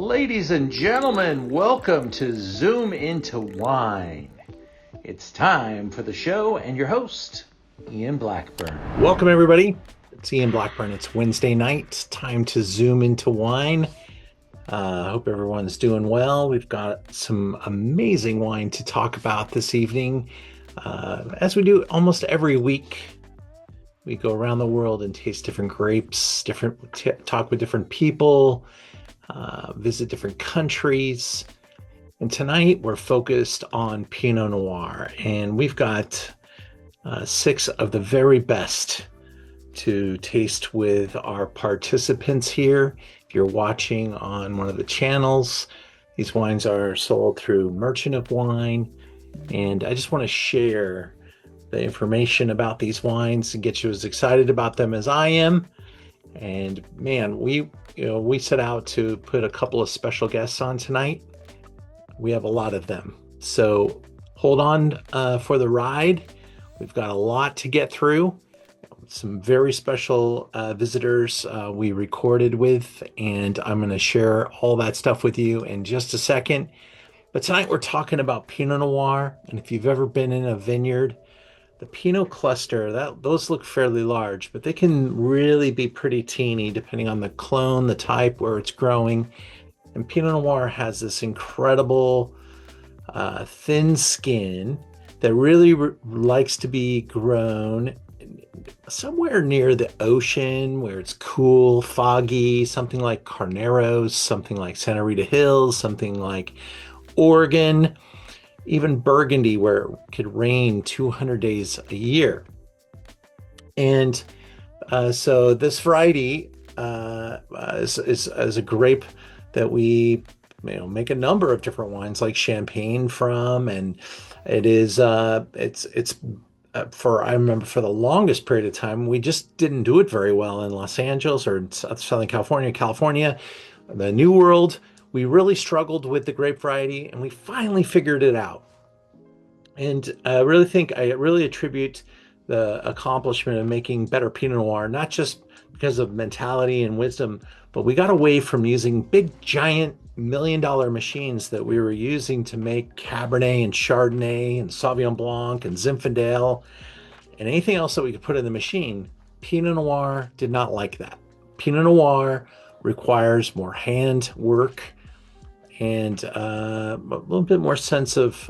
Ladies and gentlemen, welcome to Zoom Into Wine. It's time for the show and your host, Ian Blackburn. Welcome, everybody. It's Ian Blackburn. It's Wednesday night. Time to Zoom Into Wine. I hope everyone's doing well. We've got some amazing wine to talk about this evening. As we do almost every week, we go around the world and taste different grapes, talk with different people, visit different countries. And tonight we're focused on Pinot Noir, and we've got 6 of the very best to taste with our participants here. If you're watching on one of the channels, these wines are sold through Merchant of Wine, and I just want to share the information about these wines and get you as excited about them as I am. And man, we set out to put a couple of special guests on tonight. We have a lot of them, so hold on for the ride. We've got a lot to get through. Some very special visitors we recorded with, and I'm going to share all that stuff with you in just a second. But tonight we're talking about Pinot Noir, and if you've ever been in a vineyard, the Pinot cluster, those look fairly large, but they can really be pretty teeny depending on the clone, the type, where it's growing. And Pinot Noir has this incredible thin skin that really likes to be grown somewhere near the ocean where it's cool, foggy, something like Carneros, something like Santa Rita Hills, something like Oregon, even Burgundy, where it could rain 200 days a year. And so this variety is a grape that we make a number of different wines like champagne from, and it is I remember for the longest period of time we just didn't do it very well in Los Angeles or in Southern California, the New World. We really struggled with the grape variety, and we finally figured it out. And I really attribute the accomplishment of making better Pinot Noir, not just because of mentality and wisdom, but we got away from using big, giant $1 million machines that we were using to make Cabernet and Chardonnay and Sauvignon Blanc and Zinfandel and anything else that we could put in the machine. Pinot Noir did not like that. Pinot Noir requires more hand work and a little bit more sense of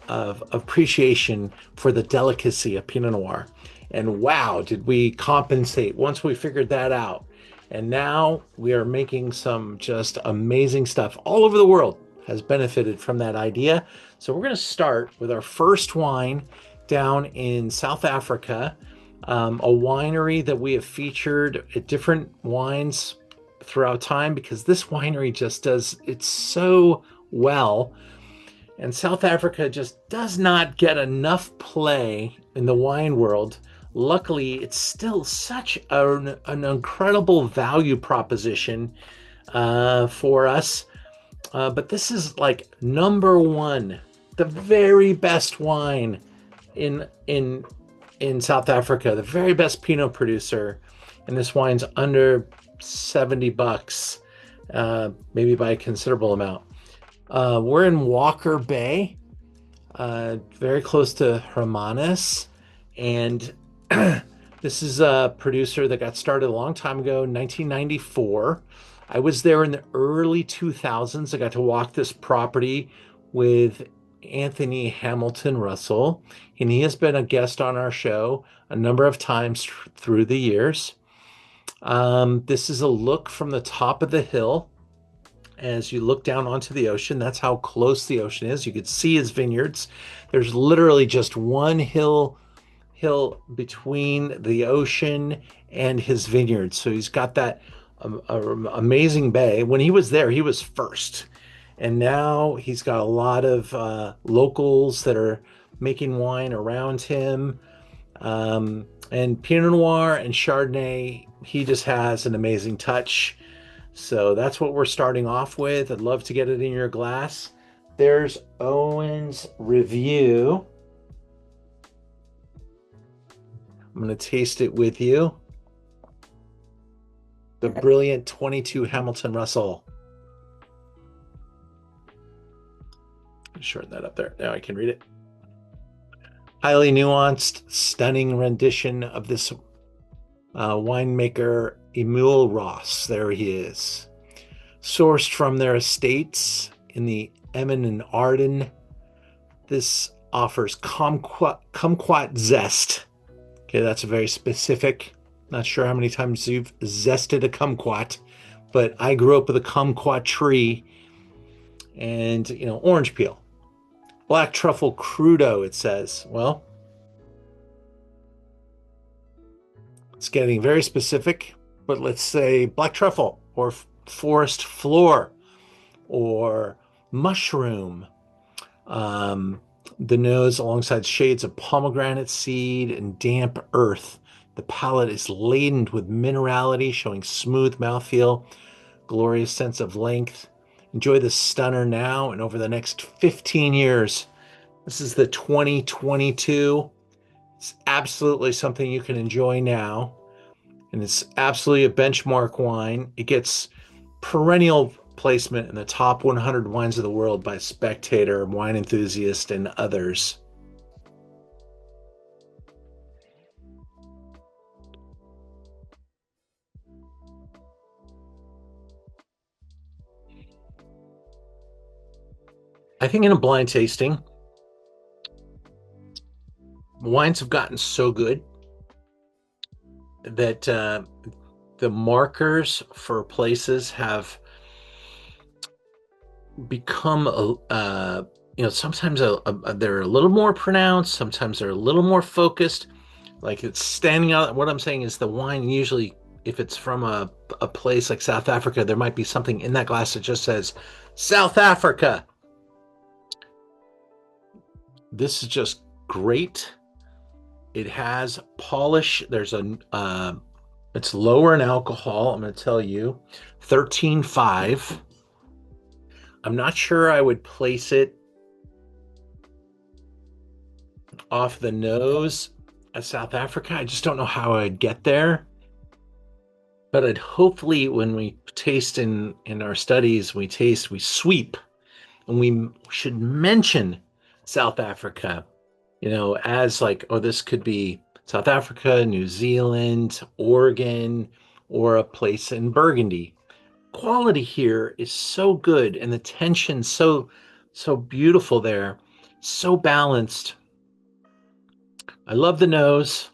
appreciation for the delicacy of Pinot Noir. And wow, did we compensate once we figured that out. And now we are making some just amazing stuff. All over the world has benefited from that idea. So we're going to start with our first wine down in South Africa, a winery that we have featured at different wines throughout time because this winery just does it so well. And South Africa just does not get enough play in the wine world. Luckily, it's still such an incredible value proposition for us. But this is like number one, the very best wine in South Africa, the very best Pinot producer. And this wine's under $70, maybe by a considerable amount. We're in Walker Bay, very close to Hermanus, and this is a producer that got started a long time ago, 1994. I was there in the early 2000s. I got to walk this property with Anthony Hamilton Russell, and he has been a guest on our show a number of times through the years. This is a look from the top of the hill as you look down onto the ocean. That's how close the ocean is. You could see his vineyards. There's literally just one hill between the ocean and his vineyards. So he's got that amazing bay. When he was there, he was first. And now he's got a lot of locals that are making wine around him. And Pinot Noir and Chardonnay, he just has an amazing touch. So that's what we're starting off with. I'd love to get it in your glass. There's Owen's review. I'm going to taste it with you. The brilliant 22 Hamilton Russell. Shorten that up there. Now I can read it. Highly nuanced, stunning rendition of this winemaker Emil Ross. There he is. Sourced from their estates in the Hemel-en-Aarde. This offers kumquat zest. Okay, that's very specific. Not sure how many times you've zested a kumquat, but I grew up with a kumquat tree and, orange peel. Black truffle crudo, it says. Well, it's getting very specific, but let's say black truffle or forest floor or mushroom. The nose alongside shades of pomegranate seed and damp earth. The palate is laden with minerality, showing smooth mouthfeel, glorious sense of length. Enjoy the stunner now and over the next 15 years. This is the 2022. It's absolutely something you can enjoy now. And it's absolutely a benchmark wine. It gets perennial placement in the top 100 wines of the world by Spectator, Wine Enthusiast, and others. I think in a blind tasting, wines have gotten so good that the markers for places have become sometimes they're a little more pronounced, sometimes they're a little more focused, like it's standing out. What I'm saying is the wine usually, if it's from a place like South Africa, there might be something in that glass that just says South Africa. This is just great. It has polish. There's it's lower in alcohol, I'm going to tell you, 13.5. I'm not sure I would place it off the nose at South Africa. I just don't know how I'd get there. But I'd hopefully, when we taste in our studies, we sweep, and we should mention South Africa, as like, oh, this could be South Africa, New Zealand, Oregon, or a place in Burgundy. Quality here is so good, and the tension so beautiful there, so balanced. I love the nose.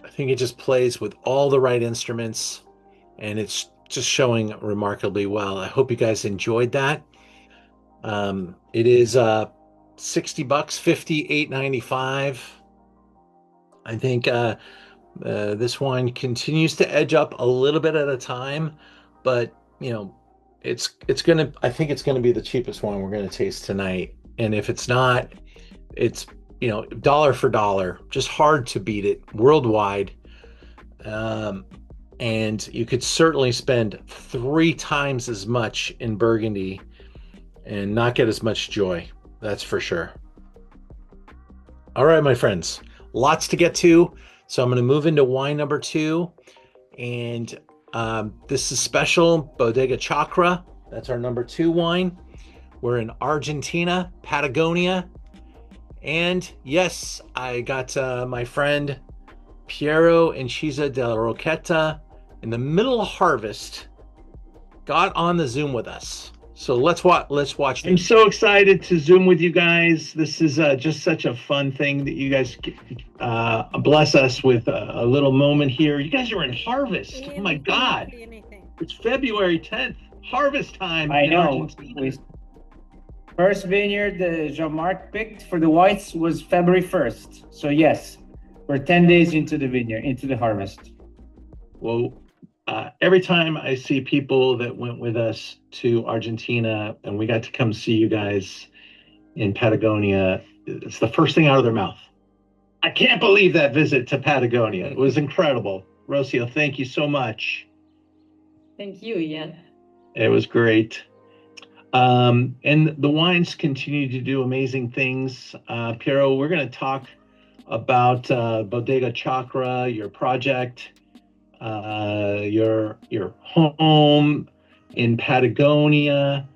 I think it just plays with all the right instruments, and it's just showing remarkably well. I hope you guys enjoyed that. It is $60, $58.95. I think this wine continues to edge up a little bit at a time, but it's gonna. I think it's gonna be the cheapest wine we're gonna taste tonight. And if it's not, it's dollar for dollar, just hard to beat it worldwide. And you could certainly spend 3 times as much in Burgundy and not get as much joy. That's for sure. All right, my friends, lots to get to. So I'm going to move into wine number 2. And this is special, Bodega Chacra. That's our number 2 wine. We're in Argentina, Patagonia. And yes, I got my friend Piero Incisa de la Roqueta in the middle of harvest, got on the Zoom with us. So let's watch this. I'm so excited to Zoom with you guys. This is just such a fun thing that you guys bless us with a little moment here. You guys are in harvest. Oh my God. It's February 10th, harvest time. I know. First vineyard Jean-Marc picked for the whites was February 1st. So yes, we're 10 days into the vineyard, into the harvest. Well, every time I see people that went with us to Argentina and we got to come see you guys in Patagonia, it's the first thing out of their mouth. I can't believe that visit to Patagonia. It was incredible. Rocio, thank you so much. Thank you, Ian. It was great. And the wines continue to do amazing things. Piero, we're going to talk about Bodega Chacra, your project, your home, in Patagonia.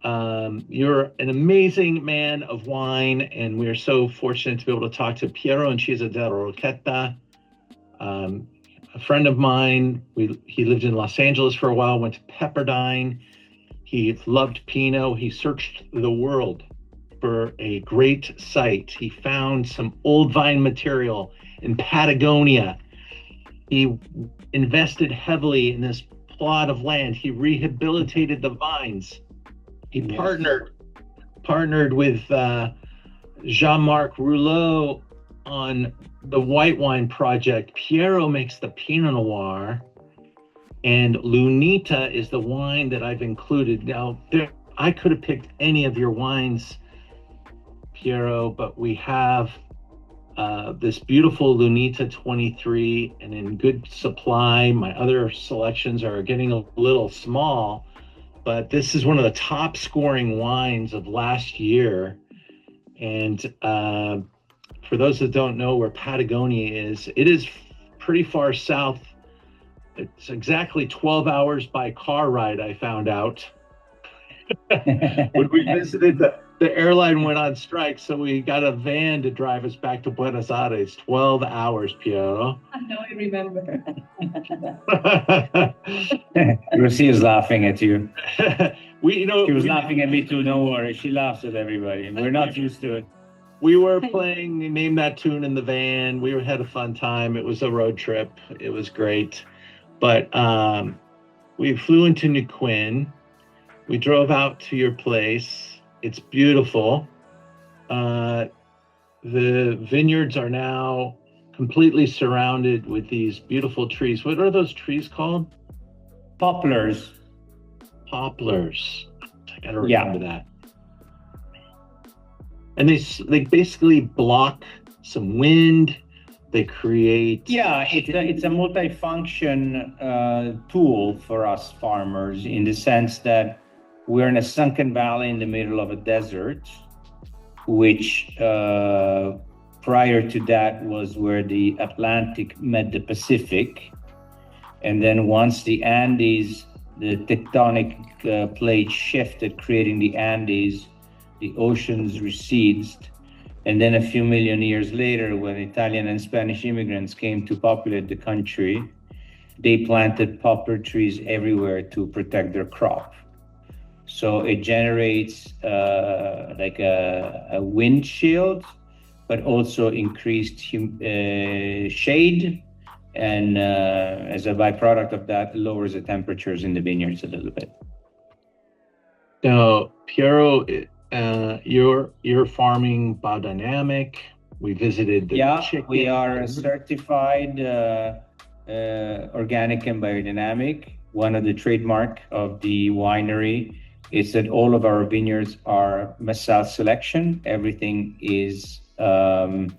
You're an amazing man of wine, and we're so fortunate to be able to talk to Piero Incisa della Rocchetta, a friend of mine. He lived in Los Angeles for a while, went to Pepperdine. He loved Pinot. He searched the world for a great site. He found some old vine material in Patagonia. He invested heavily in this plot of land. He rehabilitated the vines. He partnered with Jean-Marc Rouleau on the white wine project. Piero makes the Pinot Noir, and Lunita is the wine that I've included. Now, I could have picked any of your wines, Piero, but we have this beautiful Lunita 23 and in good supply. My other selections are getting a little small, but this is one of the top scoring wines of last year. And for those that don't know where Patagonia is, it is pretty far south. It's exactly 12 hours by car ride, I found out. When we visited, the airline went on strike, so we got a van to drive us back to Buenos Aires. 12 hours, Piero. No, I remember. Lucy is laughing at you. She was laughing at me too. Don't worry. She laughs at everybody. We're not used to it. We were playing Name That Tune in the van. We had a fun time. It was a road trip. It was great. But we flew into Neuquén. We drove out to your place. It's beautiful. The vineyards are now completely surrounded with these beautiful trees. What are those trees called? Poplars. Poplars. I gotta remember that. And they basically block some wind. They create. Yeah, it's a multifunction tool for us farmers, in the sense that we're in a sunken valley in the middle of a desert, which prior to that was where the Atlantic met the Pacific. And then once the Andes, the tectonic plate shifted, creating the Andes, the oceans receded. And then a few million years later, when Italian and Spanish immigrants came to populate the country, they planted poplar trees everywhere to protect their crop. So it generates like a wind shield, but also increased shade. And as a byproduct of that, lowers the temperatures in the vineyards a little bit. Now, Piero, you're farming biodynamic. We visited the chicken. We are certified organic and biodynamic. One of the trademark of the winery is that all of our vineyards are Massal selection. Everything is ungrafted.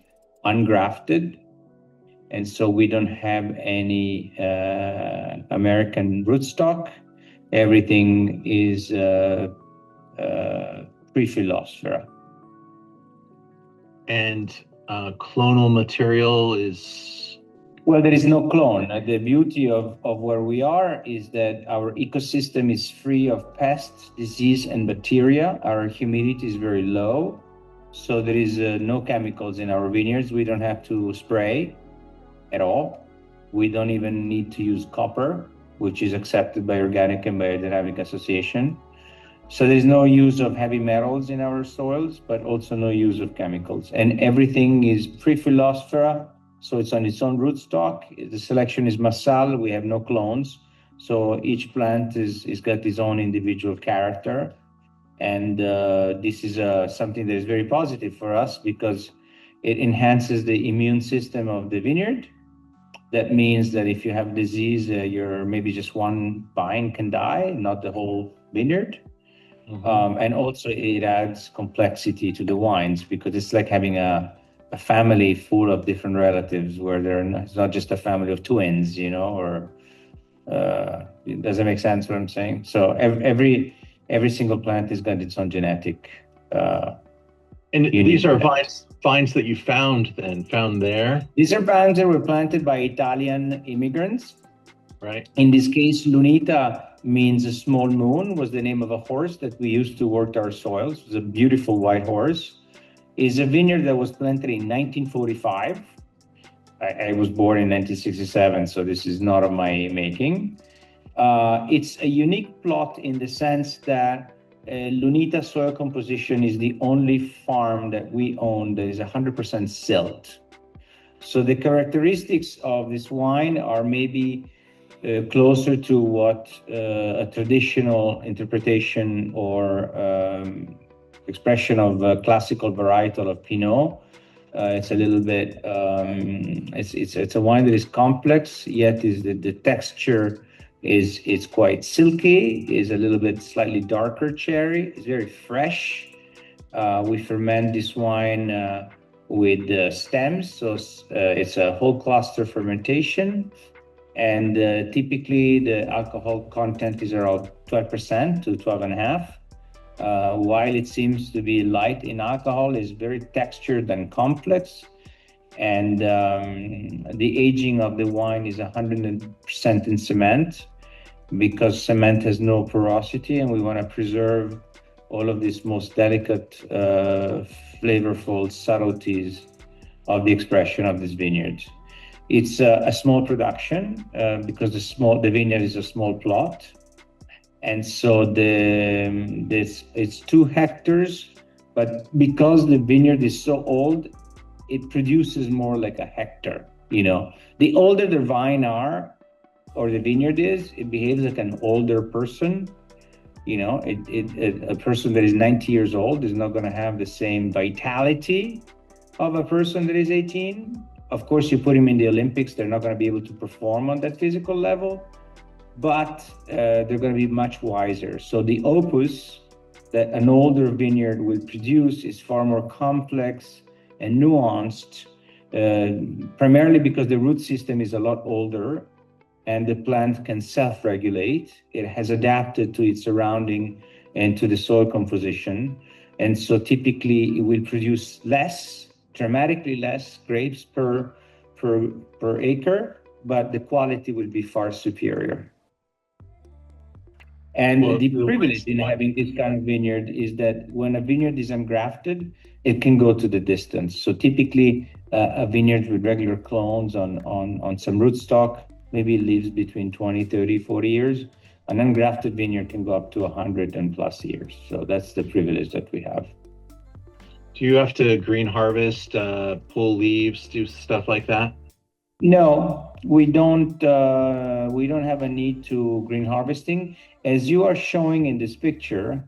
And so we don't have any American rootstock. Everything is pre-phyllospora. And clonal material is? Well, there is no clone. The beauty of where we are is that our ecosystem is free of pests, disease, and bacteria. Our humidity is very low. So there is no chemicals in our vineyards. We don't have to spray at all. We don't even need to use copper, which is accepted by Organic and Biodynamic Association. So there's no use of heavy metals in our soils, but also no use of chemicals. And everything is pre-phyllospora, so it's on its own rootstock. The selection is Massal. We have no clones. So each plant is got its own individual character. And this is something that is very positive for us because it enhances the immune system of the vineyard. That means that if you have disease, maybe just one vine can die, not the whole vineyard. Mm-hmm. And also it adds complexity to the wines because it's like having a family full of different relatives where it's not just a family of twins, or does it make sense what I'm saying? So every single plant has got its own genetic. And these are vines that you found there? These are vines that were planted by Italian immigrants. Right. In this case, Lunita means a small moon, was the name of a horse that we used to work our soils. It was a beautiful white horse. Is a vineyard that was planted in 1945. I was born in 1967, so this is not of my making. It's a unique plot in the sense that Lunita soil composition is the only farm that we own that is 100% silt. So the characteristics of this wine are maybe closer to what a traditional interpretation or expression of classical varietal of Pinot. It's a little bit, it's a wine that is complex, yet is the texture is quite silky, is a little bit slightly darker cherry. It's very fresh. We ferment this wine with stems, so it's a whole cluster fermentation. And typically the alcohol content is around 12% to 12.5%. While it seems to be light in alcohol, is very textured and complex. And the aging of the wine is 100% in cement, because cement has no porosity, and we want to preserve all of these most delicate, flavorful subtleties of the expression of this vineyard. It's a small production because the vineyard is a small plot. And so it's 2 hectares, but because the vineyard is so old, it produces more like a hectare. The older the vine are, or the vineyard is, it behaves like an older person. A person that is 90 years old is not going to have the same vitality of a person that is 18. Of course, you put him in the Olympics, they're not going to be able to perform on that physical level, but they're going to be much wiser. So the opus that an older vineyard will produce is far more complex and nuanced, primarily because the root system is a lot older and the plant can self-regulate. It has adapted to its surrounding and to the soil composition. And so typically it will produce dramatically less grapes per acre, but the quality will be far superior. And the privilege in having this kind of vineyard is that when a vineyard is ungrafted, it can go to the distance. So typically a vineyard with regular clones on some rootstock maybe lives between 20, 30, 40 years. An ungrafted vineyard can go up to 100 and plus years. So that's the privilege that we have. Do you have to green harvest, pull leaves, do stuff like that? No, we don't have a need to green harvesting. As you are showing in this picture,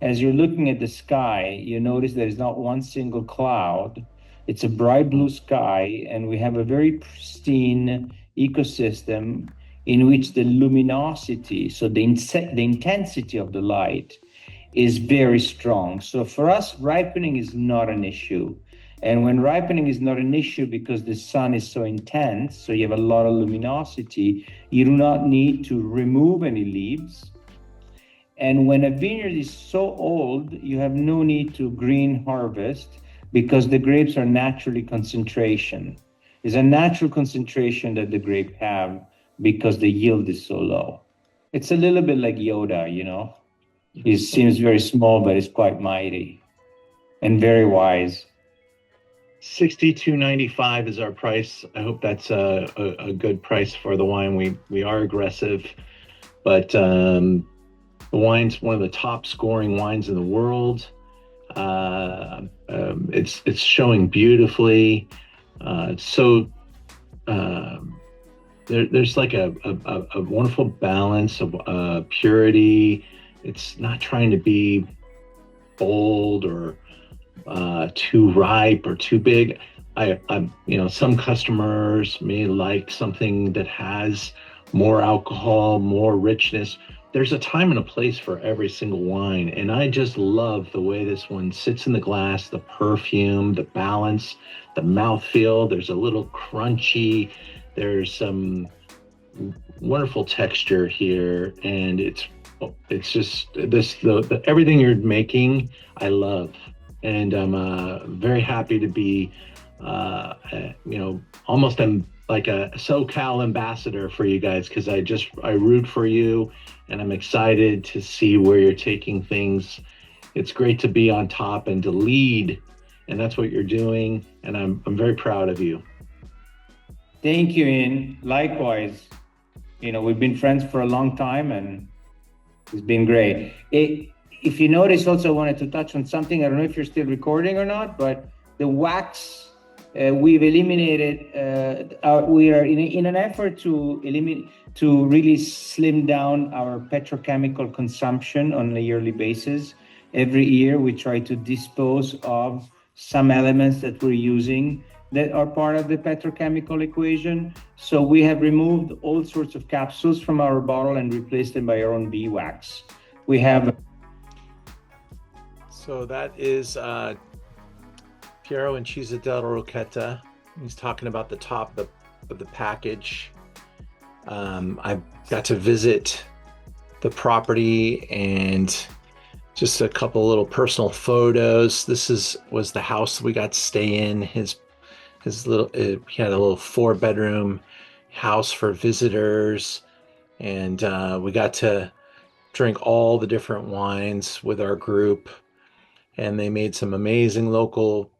as you're looking at the sky, you notice there is not one single cloud. It's a bright blue sky, and we have a very pristine ecosystem in which the luminosity, so the intensity of the light, is very strong. So for us, ripening is not an issue. And when ripening is not an issue because the sun is so intense, so you have a lot of luminosity, you do not need to remove any leaves. And when a vineyard is so old, you have no need to green harvest because the grapes are naturally concentration. There's a natural concentration that the grape have because the yield is so low. It's a little bit like Yoda, He seems very small, but he's quite mighty and very wise. $62.95 is our price. I hope that's a good price for the wine. We are aggressive, but the wine's one of the top scoring wines in the world. It's showing beautifully. There's like a wonderful balance of purity. It's not trying to be bold or too ripe or too big. Some customers may like something that has more alcohol, more richness. There's a time and a place for every single wine, and I just love the way this one sits in the glass, the perfume, the balance, the mouthfeel. There's a little crunchy, there's some wonderful texture here, and it's just everything you're making, I love. And I'm very happy to be, almost like a SoCal ambassador for you guys, because I root for you, and I'm excited to see where you're taking things. It's great to be on top and to lead, and that's what you're doing, and I'm very proud of you. Thank you, Ian. Likewise. We've been friends for a long time, and it's been great. If you notice, also I wanted to touch on something. I don't know if you're still recording or not, but the wax we've eliminated. We are in an effort to really slim down our petrochemical consumption on a yearly basis. Every year, we try to dispose of some elements that we're using that are part of the petrochemical equation. So we have removed all sorts of capsules from our bottle and replaced them by our own bee wax. We have. So that is Piero and Chisa della Rocchetta. He's talking about the top of the package. I got to visit the property and just a couple little personal photos. This was the house we got to stay in. He had a little 4-bedroom house for visitors, and we got to drink all the different wines with our group, and they made some amazing local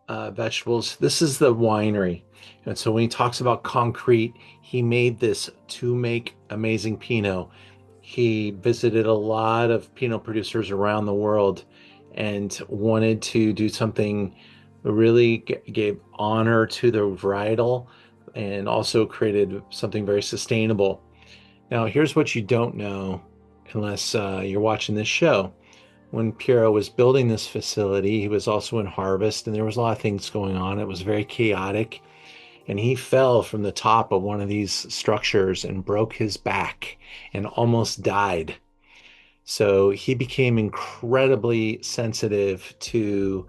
vegetables. This is the winery, and so when he talks about concrete, he made this to make amazing Pinot. He visited a lot of Pinot producers around the world and wanted to do something that really gave honor to the varietal and also created something very sustainable. Now, here's what you don't know unless you're watching this show. When Piero was building this facility, he was also in harvest, and there was a lot of things going on. It was very chaotic, and he fell from the top of one of these structures and broke his back and almost died. So he became incredibly sensitive to,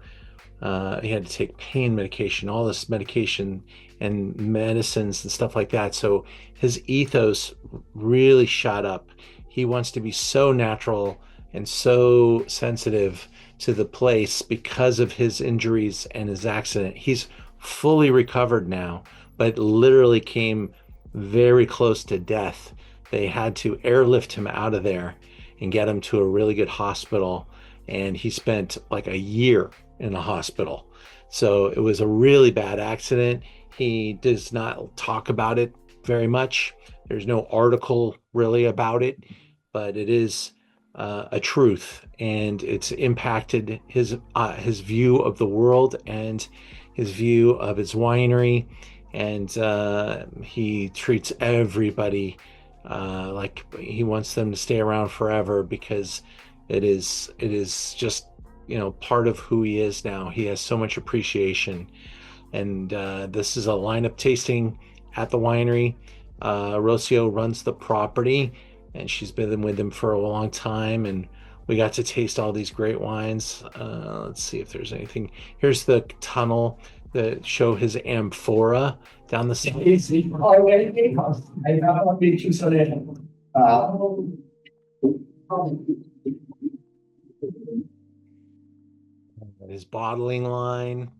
he had to take pain medication, all this medication and medicines and stuff like that. So his ethos really shot up. He wants to be so natural and so sensitive to the place because of his injuries and his accident. He's fully recovered now, but literally came very close to death. They had to airlift him out of there and get him to a really good hospital. And he spent like a year in the hospital. So it was a really bad accident. He does not talk about it very much. There's no article really about it, but it is a truth, and it's impacted his view of the world and his view of his winery, and he treats everybody like he wants them to stay around forever, because it is just part of who he is now. He has so much appreciation, and this is a lineup tasting at the winery. Rocio runs the property, and she's been with him for a long time, and we got to taste all these great wines. Let's see if there's anything. Here's the tunnel that show his amphora down the side. His bottling line.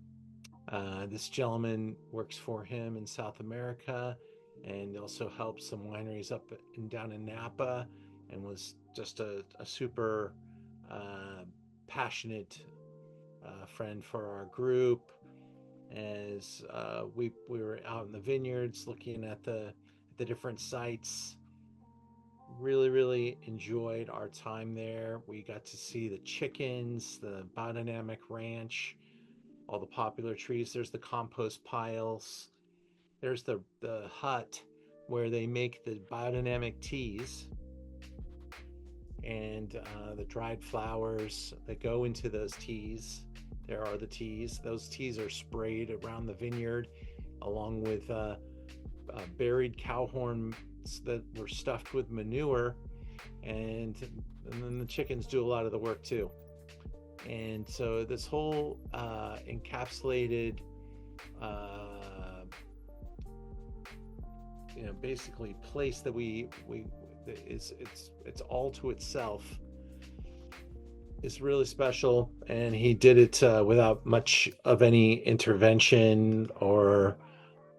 This gentleman works for him in South America, and also helped some wineries up and down in Napa, and was just a super passionate friend for our group. As we were out in the vineyards looking at the different sites, really enjoyed our time there. We got to see the chickens, the biodynamic ranch, all the popular trees. There's the compost piles. There's the hut where they make the biodynamic teas, and the dried flowers that go into those teas. There are the teas. Those teas are sprayed around the vineyard, along with buried cow horns that were stuffed with manure, and then the chickens do a lot of the work too. And so this whole encapsulated basically place that it's all to itself is really special. And he did it without much of any intervention or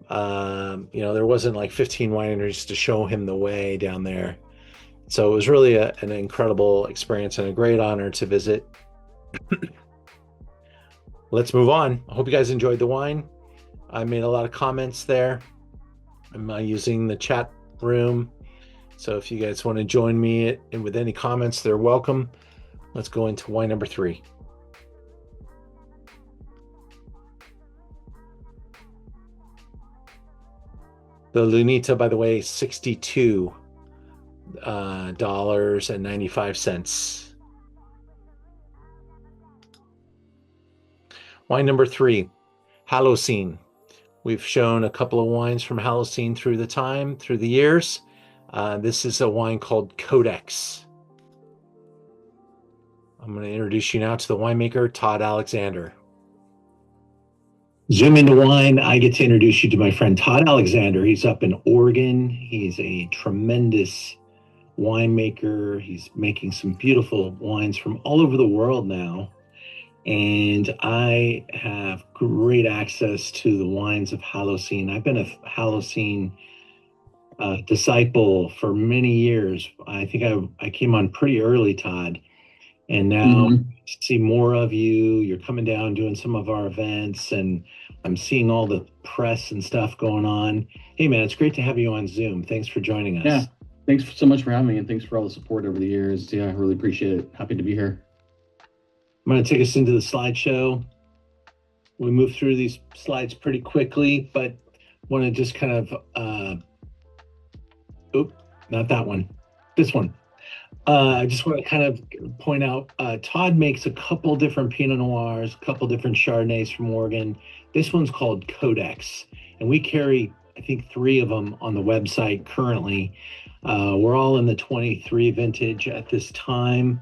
There wasn't like 15 wineries to show him the way down there. So it was really an incredible experience and a great honor to visit. Let's move on. I hope you guys enjoyed the wine. I made a lot of comments there. I'm using the chat room. So if you guys want to join me and with any comments, they're welcome. Let's go into wine number 3. The Lunita, by the way, $62.95. Wine number 3, Holocene. We've shown a couple of wines from Holocene through the years. This is a wine called Codex. I'm going to introduce you now to the winemaker, Todd Alexander. Zoom into wine. I get to introduce you to my friend Todd Alexander. He's up in Oregon. He's a tremendous winemaker. He's making some beautiful wines from all over the world now. And I have great access to the wines of Holocene. I've been a Holocene disciple for many years. I think I came on pretty early, Todd. And now see more of you. You're coming down, doing some of our events, and I'm seeing all the press and stuff going on. Hey, man, it's great to have you on Zoom. Thanks for joining us. Yeah, thanks so much for having me, and thanks for all the support over the years. Yeah, I really appreciate it. Happy to be here. I'm going to take us into the slideshow. We move through these slides pretty quickly, but want to just kind of, not that one, this one. I just want to kind of point out, Todd makes a couple different Pinot Noirs, a couple different Chardonnays from Oregon. This one's called Codex, and we carry, I think, 3 of them on the website currently. We're all in the 23 vintage at this time.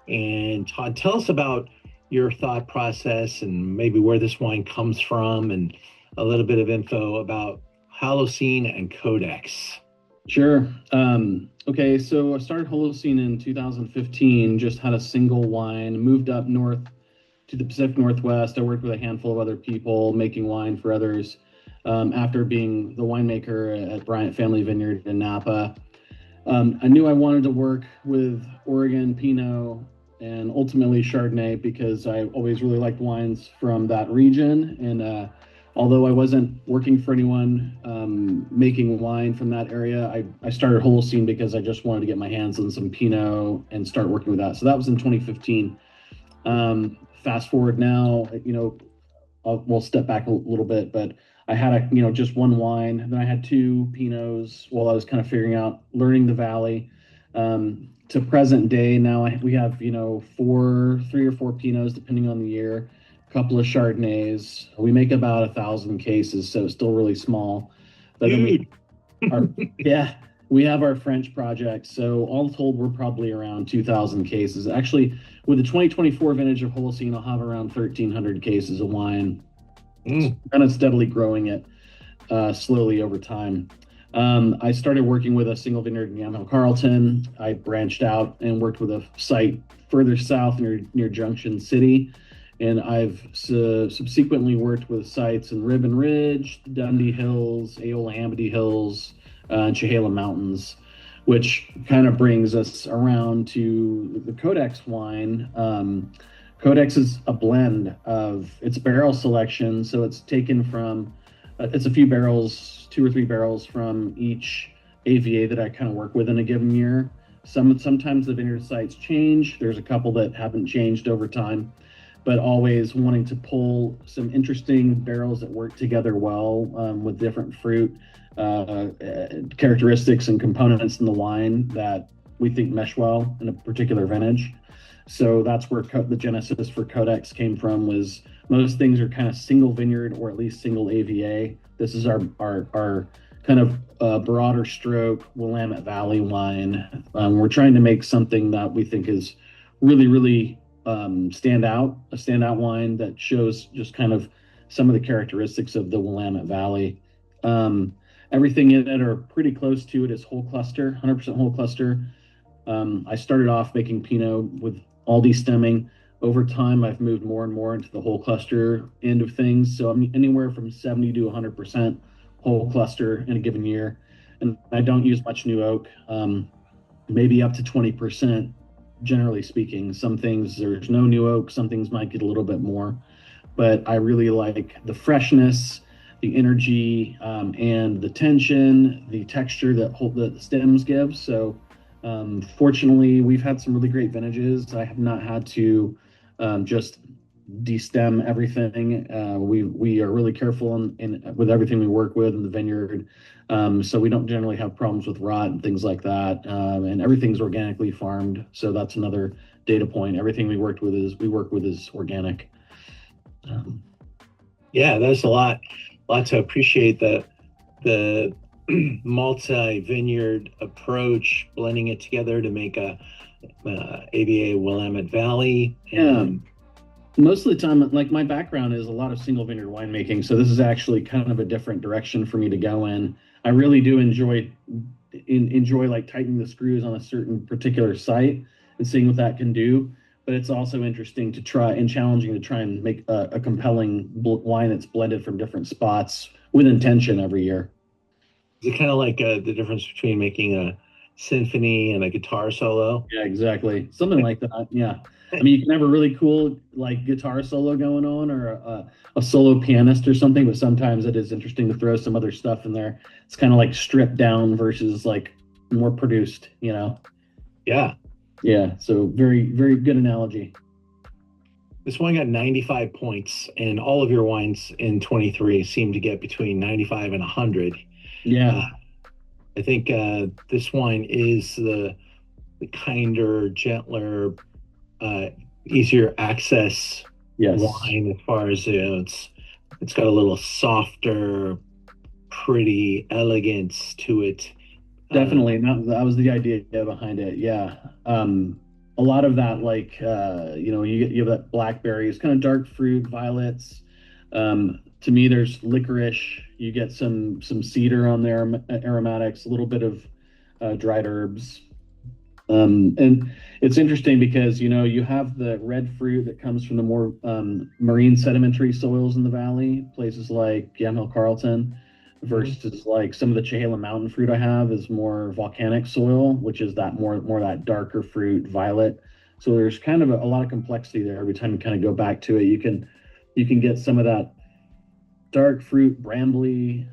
And Todd, tell us about your thought process and maybe where this wine comes from and a little bit of info about Holocene and Codex. Sure. Okay, so I started Holocene in 2015, just had a single wine, moved up north to the Pacific Northwest. I worked with a handful of other people making wine for others after being the winemaker at Bryant Family Vineyard in Napa. I knew I wanted to work with Oregon Pinot and ultimately Chardonnay because I always really liked wines from that region. And although I wasn't working for anyone making wine from that area, I started Holocene because I just wanted to get my hands on some Pinot and start working with that. So that was in 2015. Fast forward now, we'll step back a little bit, but I had just one wine. Then I had 2 Pinots while I was kind of figuring out, learning the valley. To present day now, we have 3 or 4 Pinots depending on the year. Couple of Chardonnays. We make about 1,000 cases, so it's still really small. But then we have our French project. So all told, we're probably around 2,000 cases. Actually, with the 2024 vintage of Holocene, I'll have around 1,300 cases of wine. Kind of steadily growing it slowly over time. I started working with a single vineyard in Hemel-en-Aarde. I branched out and worked with a site further south near Junction City. And I've subsequently worked with sites in Ribbon Ridge, Dundee Hills, Eola-Amity Hills, and Chehalem Mountains, which kind of brings us around to the Codex wine. Codex is a blend of its barrel selection. So it's taken from, it's a few barrels, 2 or 3 barrels from each AVA that I kind of work with in a given year. Sometimes the vineyard sites change. There's a couple that haven't changed over time, but always wanting to pull some interesting barrels that work together well with different fruit characteristics and components in the wine that we think mesh well in a particular vintage. So that's where the genesis for Codex came from. Was most things are kind of single vineyard or at least single AVA. This is our kind of broader stroke Willamette Valley wine. We're trying to make something that we think is really, really a standout wine that shows just kind of some of the characteristics of the Willamette Valley. Everything in it are pretty close to it is whole cluster, 100% whole cluster. I started off making Pinot with Aldi stemming. Over time, I've moved more and more into the whole cluster end of things. So I'm anywhere from 70 to 100% whole cluster in a given year. And I don't use much new oak, maybe up to 20%, generally speaking. Some things there's no new oak, some things might get a little bit more. But I really like the freshness, the energy, and the tension, the texture that the stems give. So fortunately, we've had some really great vintages. I have not had to just destem everything. We are really careful with everything we work with in the vineyard. So we don't generally have problems with rot and things like that. And everything's organically farmed. So that's another data point. Everything we work with is organic. Yeah, there's a lot to appreciate. The multi-vineyard approach, blending it together to make a AVA Willamette Valley. And most of the time, like my background is a lot of single vineyard winemaking, so this is actually kind of a different direction for me to go in. I really do enjoy like tightening the screws on a certain particular site and seeing what that can do. But it's also interesting to try and challenging to try and make a compelling wine that's blended from different spots with intention every year. Is it kind of like the difference between making a symphony and a guitar solo? Yeah, exactly. Something like that. Yeah. I mean, you can have a really cool like guitar solo going on or a solo pianist or something, but sometimes it is interesting to throw some other stuff in there. It's kind of like stripped down versus like more produced, you know? Yeah. Yeah. So very, very good analogy. This wine got 95 points, and all of your wines in 23 seem to get between 95 and 100. Yeah. I think this wine is the kinder, gentler, easier access wine as far as it's got a little softer, pretty elegance to it. Definitely. That was the idea behind it. Yeah. A lot of that, like, you have that blackberry, it's kind of dark fruit, violets. To me, there's licorice. You get some cedar on there, aromatics, a little bit of dried herbs. And it's interesting because, you have the red fruit that comes from the more marine sedimentary soils in the valley, places like Hemel-en-Aarde, versus like some of the Chehalem mountain fruit I have is more volcanic soil, which is that more that darker fruit, violet. So there's kind of a lot of complexity there. Every time you kind of go back to it, you can get some of that dark fruit, brambly,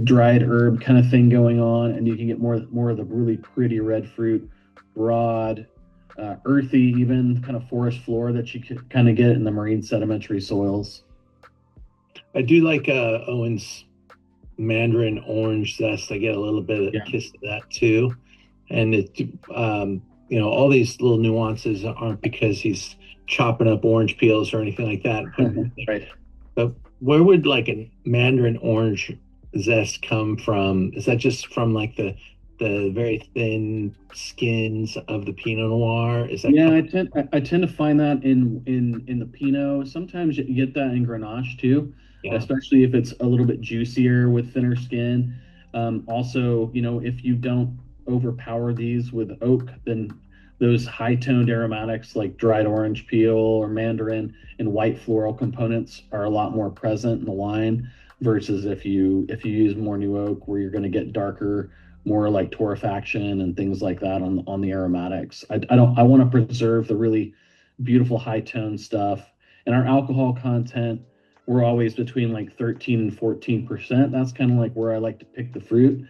dried herb kind of thing going on, and you can get more of the really pretty red fruit, broad, earthy, even kind of forest floor that you could kind of get in the marine sedimentary soils. I do like Owen's mandarin orange zest. I get a little bit of kiss of that too, and it, all these little nuances aren't because he's chopping up orange peels or anything like that. Right. But where would like a mandarin orange zest come from? Is that just from like the very thin skins of the Pinot Noir? Is that I tend to find that in the Pinot. Sometimes you get that in Grenache too. Yeah. Especially if it's a little bit juicier with thinner skin. Also, if you don't overpower these with oak, then those high-toned aromatics like dried orange peel or mandarin and white floral components are a lot more present in the wine versus if you use more new oak, where you're going to get darker, more like torrefaction and things like that on the aromatics. I want to preserve the really beautiful high-toned stuff, and our alcohol content, we're always between like 13 and 14%. That's kind of like where I like to pick the fruit.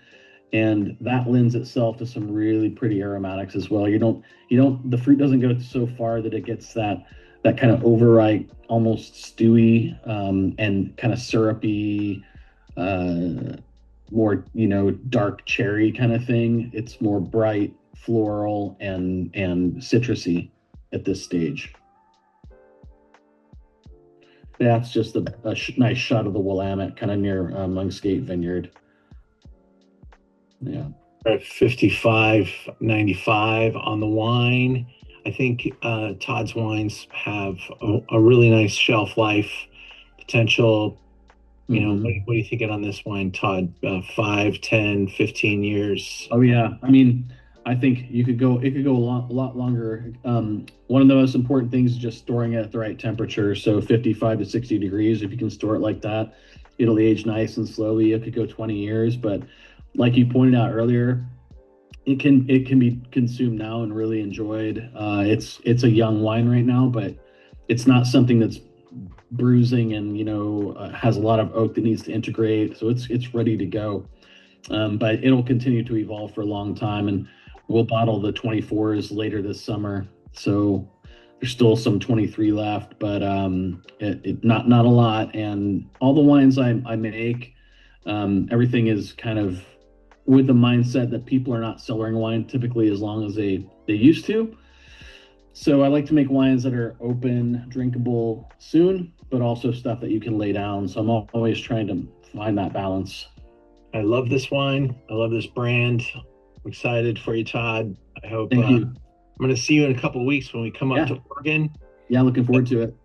And that lends itself to some really pretty aromatics as well. The fruit doesn't go so far that it gets that kind of overripe, almost stewy, and kind of syrupy, more, dark cherry kind of thing. It's more bright, floral, and citrusy at this stage. That's just a nice shot of the Willamette kind of near Mungsgate Vineyard. Yeah. At 55.95 on the wine. I think Todd's wines have a really nice shelf life potential. What are you thinking on this wine, Todd? 5, 10, 15 years? Oh yeah. I mean, I think it could go a lot longer. One of the most important things is just storing it at the right temperature. So 55 to 60 degrees, if you can store it like that, it'll age nice and slowly. It could go 20 years, but like you pointed out earlier, it can be consumed now and really enjoyed. It's a young wine right now, but it's not something that's bruising and has a lot of oak that needs to integrate. So it's ready to go. But it'll continue to evolve for a long time, and we'll bottle the 24s later this summer. So there's still some 23 left, but not a lot. And all the wines I make, everything is kind of with the mindset that people are not cellaring wine typically as long as they used to. So I like to make wines that are open, drinkable soon, but also stuff that you can lay down. So I'm always trying to find that balance. I love this wine. I love this brand. I'm excited for you, Todd. I hope. Thank you. I'm going to see you in a couple of weeks when we come up to Oregon. Yeah, looking forward to it.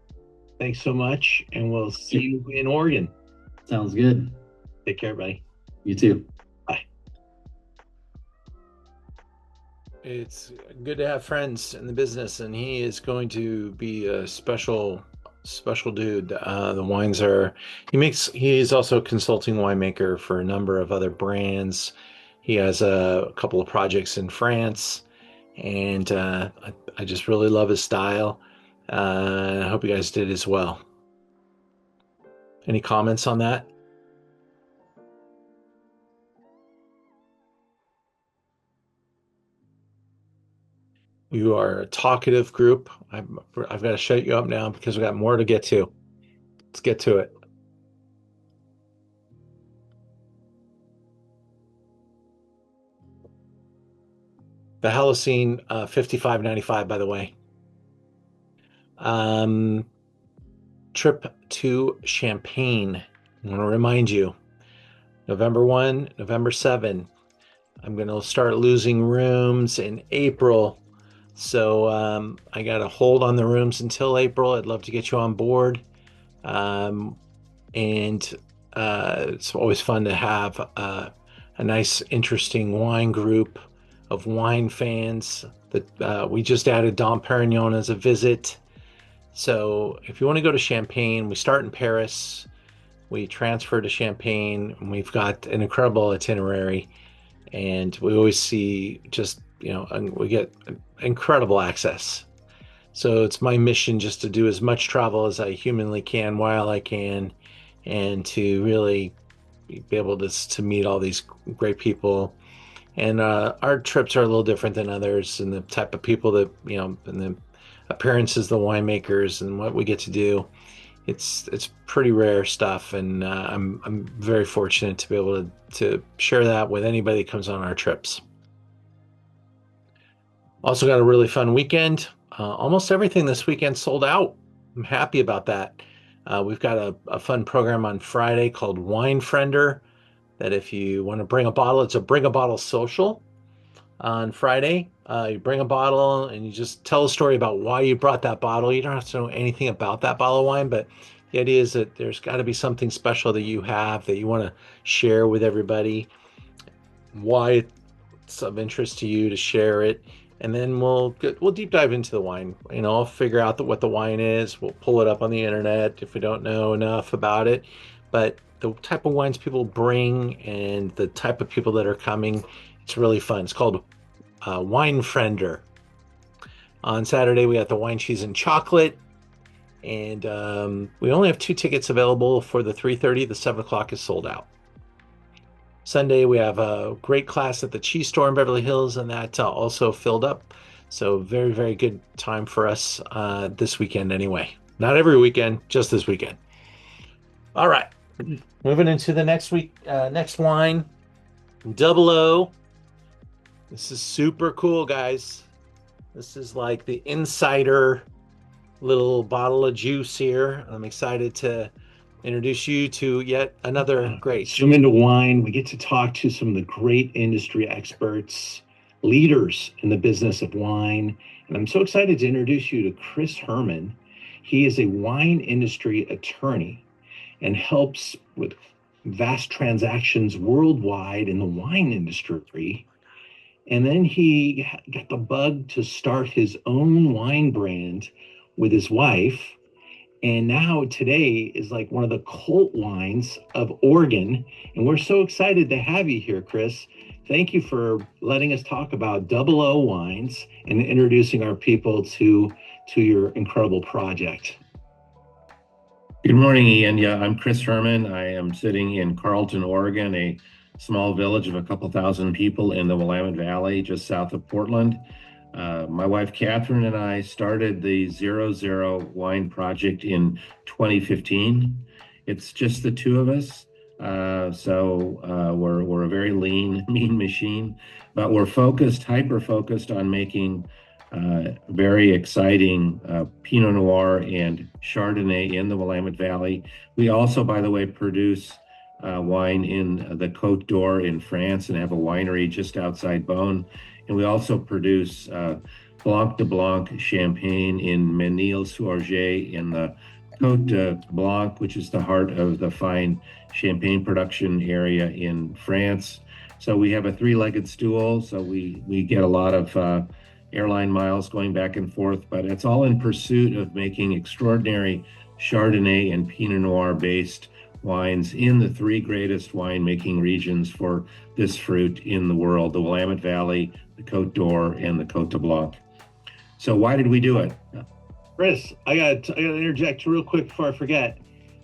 Thanks so much, and we'll see you in Oregon. Sounds good. Take care, buddy. You too. Bye. It's good to have friends in the business, and he is going to be a special dude. The wines are, he is also a consulting winemaker for a number of other brands. He has a couple of projects in France, and I just really love his style. I hope you guys did as well. Any comments on that? You are a talkative group. I've got to shut you up now because we got more to get to. Let's get to it. The Holocene, $55.95, by the way. Trip to Champagne. I want to remind you, November 1, November 7. I'm going to start losing rooms in April. So I got to hold on the rooms until April. I'd love to get you on board. And it's always fun to have a nice, interesting wine group of wine fans. That we just added Dom Perignon as a visit. So if you want to go to Champagne, we start in Paris. We transfer to Champagne, and we've got an incredible itinerary. And we always see just, we get incredible access. So it's my mission just to do as much travel as I humanly can while I can, and to really be able to meet all these great people. And our trips are a little different than others, and the type of people that, and the appearances, the winemakers, and what we get to do. It's pretty rare stuff, and I'm very fortunate to be able to share that with anybody that comes on our trips. Also got a really fun weekend. Almost everything this weekend sold out. I'm happy about that. We've got a fun program on Friday called Wine Friender, that if you want to bring a bottle, it's a bring a bottle social on Friday. You bring a bottle and you just tell a story about why you brought that bottle. You don't have to know anything about that bottle of wine, but the idea is that there's got to be something special that you have that you want to share with everybody, why it's of interest to you to share it. And then we'll deep dive into the wine. I'll figure out what the wine is. We'll pull it up on the internet if we don't know enough about it. But the type of wines people bring and the type of people that are coming, it's really fun. It's called Wine Friender. On Saturday, we got the wine, cheese, and chocolate. And we only have 2 tickets available for the 3:30. The 7 o'clock is sold out. Sunday, we have a great class at the Cheese Store in Beverly Hills, and that also filled up. So very, very good time for us this weekend anyway. Not every weekend, just this weekend. All right. Moving into the next wine, Double O. This is super cool, guys. This is like the insider little bottle of juice here. I'm excited to introduce you to yet another great Zoom into Wine. We get to talk to some of the great industry experts, leaders in the business of wine. And I'm so excited to introduce you to Chris Herman. He is a wine industry attorney and helps with vast transactions worldwide in the wine industry. And then he got the bug to start his own wine brand with his wife. And now today is like one of the cult wines of Oregon. And we're so excited to have you here, Chris. Thank you for letting us talk about Double O wines and introducing our people to your incredible project. Good morning, Ian. Yeah, I'm Chris Herman. I am sitting in Carlton, Oregon, a small village of a couple thousand people in the Willamette Valley, just south of Portland. My wife, Catherine, and I started the 00 Wine Project in 2015. It's just the two of us. We're a very lean, mean machine, but we're hyper-focused on making very exciting Pinot Noir and Chardonnay in the Willamette Valley. We also, by the way, produce wine in the Côte d'Or in France and have a winery just outside Beaune. And we also produce Blanc de Blanc champagne in Menil-sur-Orge in the Côte Blanc, which is the heart of the fine champagne production area in France. So we have a three-legged stool, so we get a lot of airline miles going back and forth, but it's all in pursuit of making extraordinary Chardonnay and Pinot Noir based wines in the three greatest winemaking regions for this fruit in the world, the Willamette Valley, the Côte d'Or, and the Côte de Blanc. So why did we do it? Chris, I gotta interject real quick before I forget,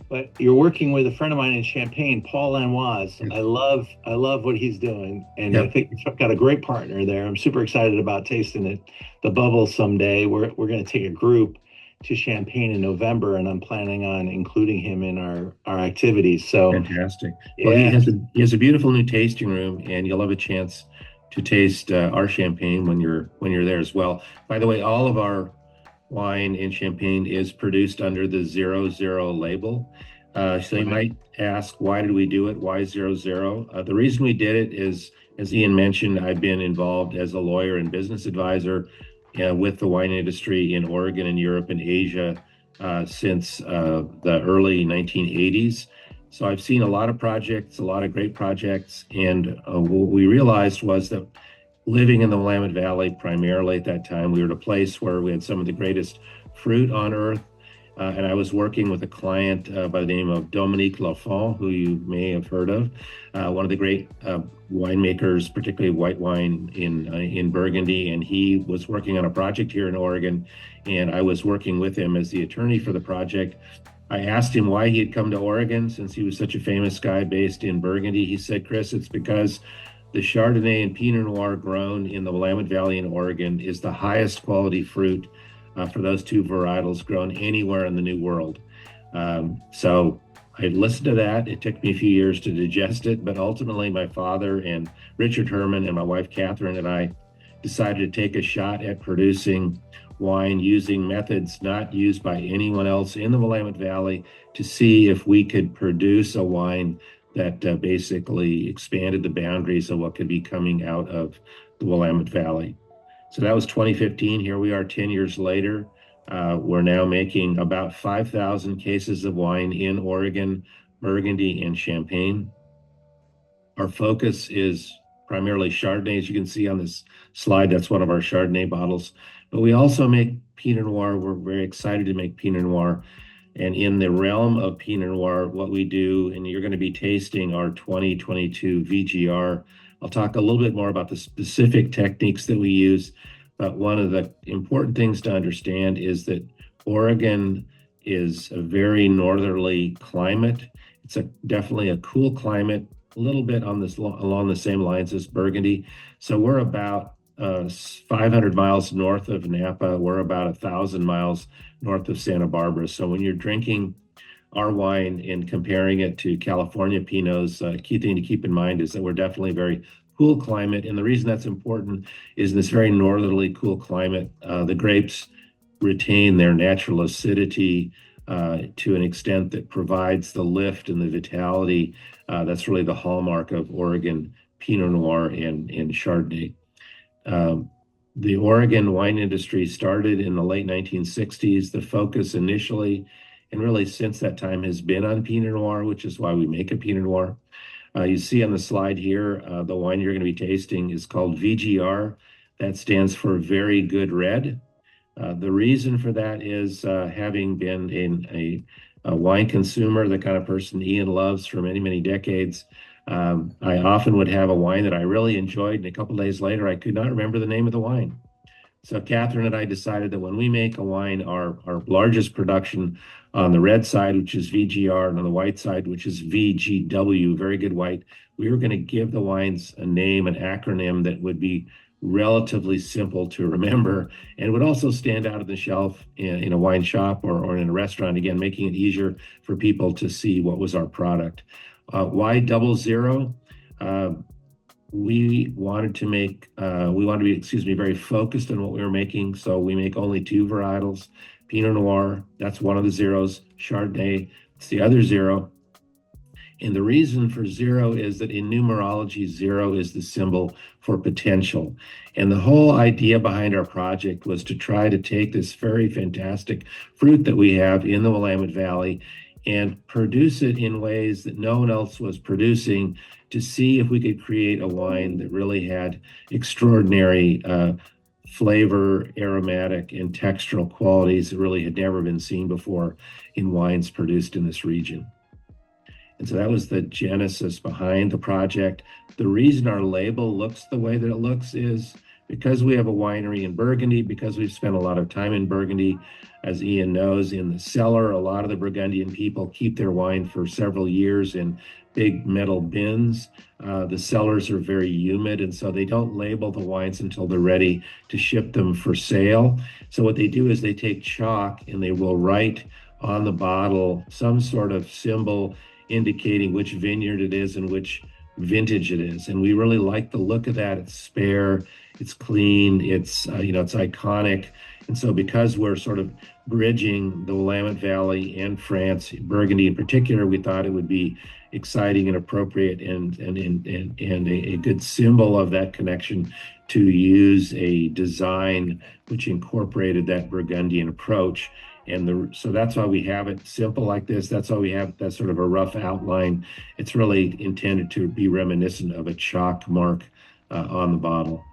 but you're working with a friend of mine in Champagne, Paul Lanoise. I love what he's doing, and I think you've got a great partner there. I'm super excited about tasting it, the bubbles someday. We're going to take a group to Champagne in November, and I'm planning on including him in our activities. So fantastic. Yeah. Well, he has a beautiful new tasting room, and you'll have a chance to taste our champagne when you're there as well. By the way, all of our wine in Champagne is produced under the 00 label. So you might ask, why did we do it? Why 00? The reason we did it is, as Ian mentioned, I've been involved as a lawyer and business advisor with the wine industry in Oregon and Europe and Asia since the early 1980s. So I've seen a lot of projects, a lot of great projects. And what we realized was that living in the Willamette Valley, primarily at that time, we were at a place where we had some of the greatest fruit on earth. And I was working with a client by the name of Dominique Lafont, who you may have heard of, one of the great winemakers, particularly white wine in Burgundy. And he was working on a project here in Oregon, and I was working with him as the attorney for the project. I asked him why he had come to Oregon, since he was such a famous guy based in Burgundy. He said, Chris, it's because the Chardonnay and Pinot Noir grown in the Willamette Valley in Oregon is the highest quality fruit for those two varietals grown anywhere in the New World. So I listened to that. It took me a few years to digest it, but ultimately my father and Richard Herman and my wife Catherine and I decided to take a shot at producing wine using methods not used by anyone else in the Willamette Valley to see if we could produce a wine that basically expanded the boundaries of what could be coming out of the Willamette Valley. So that was 2015. Here we are 10 years later. We're now making about 5,000 cases of wine in Oregon, Burgundy, and Champagne. Our focus is primarily Chardonnay. As you can see on this slide, that's one of our Chardonnay bottles. But we also make Pinot Noir. We're very excited to make Pinot Noir. And in the realm of Pinot Noir, what we do, and you're going to be tasting our 2022 VGR. I'll talk a little bit more about the specific techniques that we use. But one of the important things to understand is that Oregon is a very northerly climate. It's definitely a cool climate, a little bit along the same lines as Burgundy. So we're about 500 miles north of Napa. We're about 1,000 miles north of Santa Barbara. So when you're drinking our wine and comparing it to California Pinots, key thing to keep in mind is that we're definitely very cool climate. And the reason that's important is in this very northerly cool climate, the grapes retain their natural acidity to an extent that provides the lift and the vitality. That's really the hallmark of Oregon Pinot Noir and Chardonnay. The Oregon wine industry started in the late 1960s. The focus initially, and really since that time, has been on Pinot Noir, which is why we make a Pinot Noir. You see on the slide here, the wine you're going to be tasting is called VGR. That stands for Very Good Red. The reason for that is having been a wine consumer, the kind of person Ian loves for many, many decades. I often would have a wine that I really enjoyed, and a couple days later, I could not remember the name of the wine. So Catherine and I decided that when we make a wine, our largest production on the red side, which is VGR, and on the white side, which is VGW, very good white, we were going to give the wines a name, an acronym that would be relatively simple to remember and would also stand out on the shelf in a wine shop or in a restaurant, again, making it easier for people to see what was our product. Why 00? We wanted to be, very focused on what we were making. So we make only two varietals. Pinot Noir, that's one of the zeros. Chardonnay, it's the other zero. And the reason for 0 is that in numerology, 0 is the symbol for potential. And the whole idea behind our project was to try to take this very fantastic fruit that we have in the Willamette Valley and produce it in ways that no one else was producing, to see if we could create a wine that really had extraordinary flavor, aromatic, and textural qualities that really had never been seen before in wines produced in this region. And so that was the genesis behind the project. The reason our label looks the way that it looks is because we have a winery in Burgundy, because we've spent a lot of time in Burgundy. As Ian knows, in the cellar, a lot of the Burgundian people keep their wine for several years in big metal bins. The cellars are very humid, and so they don't label the wines until they're ready to ship them for sale. So what they do is they take chalk and they will write on the bottle some sort of symbol indicating which vineyard it is and which vintage it is. And we really like the look of that. It's spare, it's clean, it's it's iconic. And so because we're sort of bridging the Willamette Valley and France, Burgundy in particular, we thought it would be exciting and appropriate and a good symbol of that connection to use a design which incorporated that Burgundian approach. And so that's why we have it simple like this. That's why we have that sort of a rough outline. It's really intended to be reminiscent of a chalk mark on the bottle.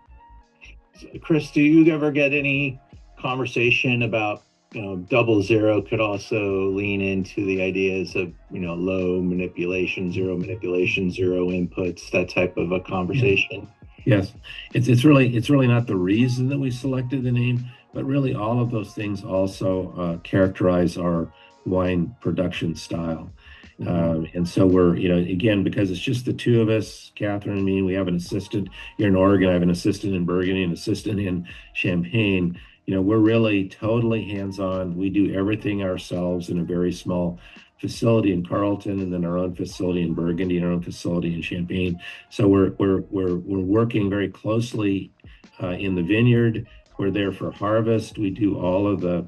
Chris, do you ever get any conversation about, 00 could also lean into the ideas of, low manipulation, zero manipulation, zero inputs, that type of a conversation? Yes, it's really not the reason that we selected the name, but really all of those things also characterize our wine production style. And so we're, again, because it's just the two of us, Catherine and me, we have an assistant here in Oregon, I have an assistant in Burgundy, an assistant in Champagne. We're really totally hands-on. We do everything ourselves in a very small facility in Carleton, and then our own facility in Burgundy, and our own facility in Champagne. So we're working very closely in the vineyard. We're there for harvest. We do all of the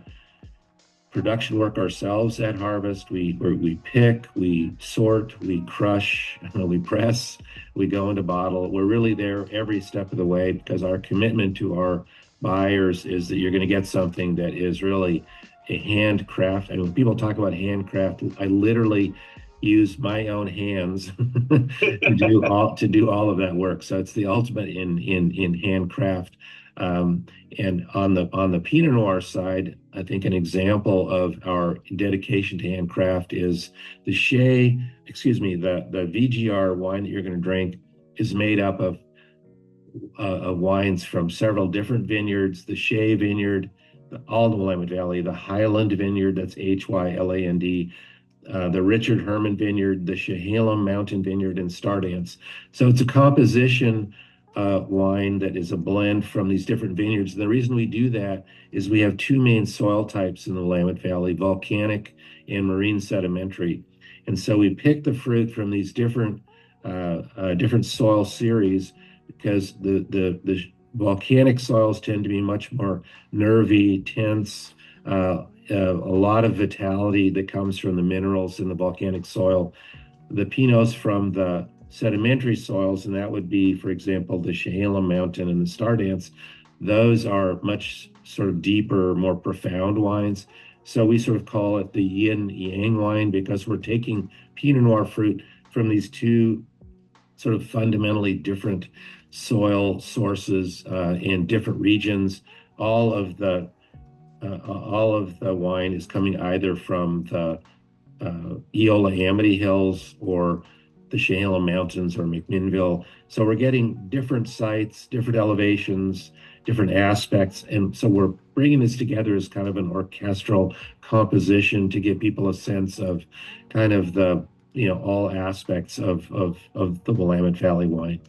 production work ourselves at harvest. We pick, we sort, we crush, we press, we go into bottle. We're really there every step of the way, because our commitment to our buyers is that you're going to get something that is really a handcraft. And when people talk about handcraft, I literally use my own hands to do all of that work. So it's the ultimate in handcraft. And on the Pinot Noir side, I think an example of our dedication to handcraft is the VGR wine that you're going to drink is made up of wines from several different vineyards: the Shea Vineyard, all the Willamette Valley, the Highland Vineyard, that's Hyland, the Richard Herman Vineyard, the Chehalem Mountain Vineyard, and Stardance. So it's a composition wine that is a blend from these different vineyards. And the reason we do that is we have two main soil types in the Willamette Valley: volcanic and marine sedimentary. And so we pick the fruit from these different soil series, because the volcanic soils tend to be much more nervy, tense, a lot of vitality that comes from the minerals in the volcanic soil. The Pinots from the sedimentary soils, and that would be, for example, the Chehalem Mountain and the Stardance, those are much sort of deeper, more profound wines. So we sort of call it the yin yang wine, because we're taking Pinot Noir fruit from these two sort of fundamentally different soil sources in different regions. All of the all of the wine is coming either from the Eola Amity Hills or the Chehalem Mountains or McMinnville. So we're getting different sites, different elevations, different aspects. And so we're bringing this together as kind of an orchestral composition to give people a sense of kind of the, all aspects of the Willamette Valley wine.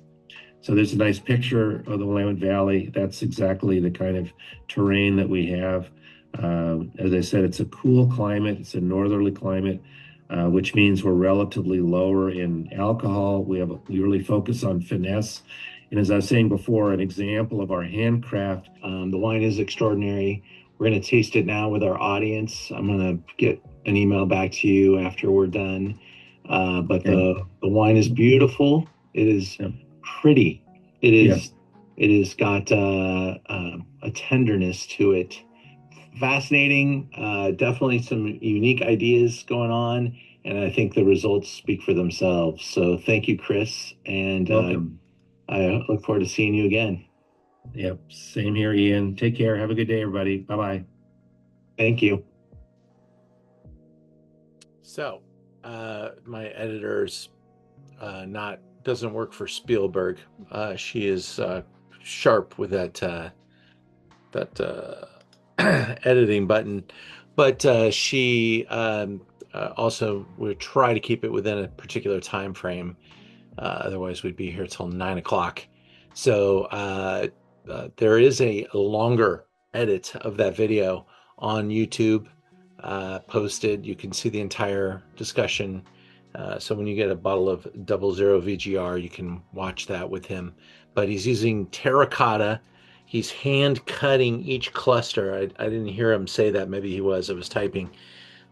So there's a nice picture of the Willamette Valley. That's exactly the kind of terrain that we have. As I said, it's a cool climate. It's a northerly climate, which means we're relatively lower in alcohol. We really focus on finesse. And as I was saying before, an example of our handcraft. The wine is extraordinary. We're going to taste it now with our audience. I'm going to get an email back to you after we're done. But the wine is beautiful. It is pretty. It is. It has got a tenderness to it. Fascinating. Definitely some unique ideas going on, and I think the results speak for themselves. So thank you, Chris, and I look forward to seeing you again. Yep. Same here, Ian. Take care. Have a good day, everybody. Bye-bye. Thank you. So, my editor's doesn't work for Spielberg. She is sharp with that editing button, but she also would try to keep it within a particular time frame. Otherwise, we'd be here till 9 o'clock. So there is a longer edit of that video on YouTube posted. You can see the entire discussion. So when you get a bottle of 00 VGR, you can watch that with him. But he's using terracotta. He's hand cutting each cluster. I didn't hear him say that. Maybe he was. I was typing.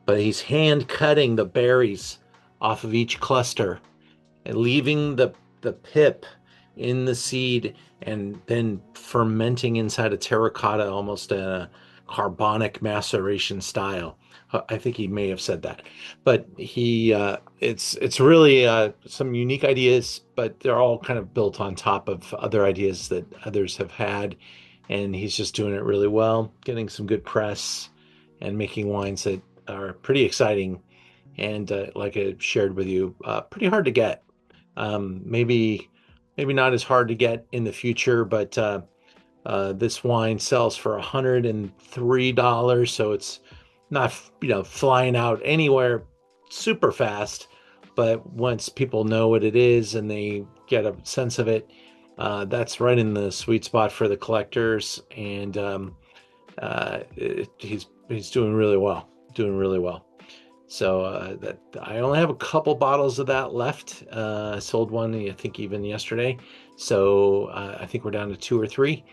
But he's hand cutting the berries off of each cluster and leaving the pip in the seed and then fermenting inside a terracotta, almost a carbonic maceration style. I think he may have said that, but it's really some unique ideas, but they're all kind of built on top of other ideas that others have had, and he's just doing it really well, getting some good press and making wines that are pretty exciting and like I shared with you, pretty hard to get. Maybe not as hard to get in the future, but this wine sells for $103, so it's not flying out anywhere super fast, but once people know what it is and they get a sense of it, that's right in the sweet spot for the collectors, and he's doing really well. So that I only have a couple bottles of that left. I sold one, I think, even yesterday. So I think we're down to 2 or 3.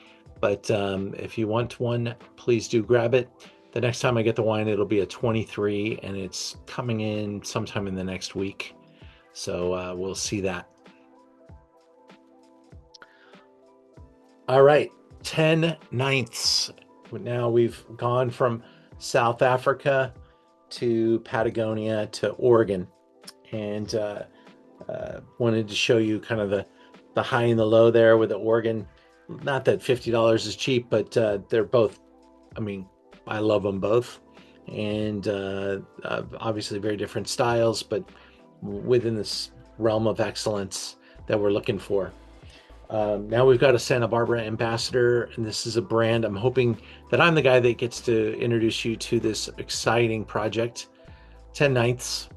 But if you want one, please do grab it. The next time I get the wine, it'll be a 23, and it's coming in sometime in the next week. So we'll see that. All right, 10 ninths. Now we've gone from South Africa to Patagonia to Oregon, and wanted to show you kind of the high and the low there with the Oregon. Not that $50 is cheap, but they're both, I love them both, and obviously very different styles, but within this realm of excellence that we're looking for. Now we've got a Santa Barbara ambassador, and this is a brand. I'm hoping that I'm the guy that gets to introduce you to this exciting project, 10 ninths,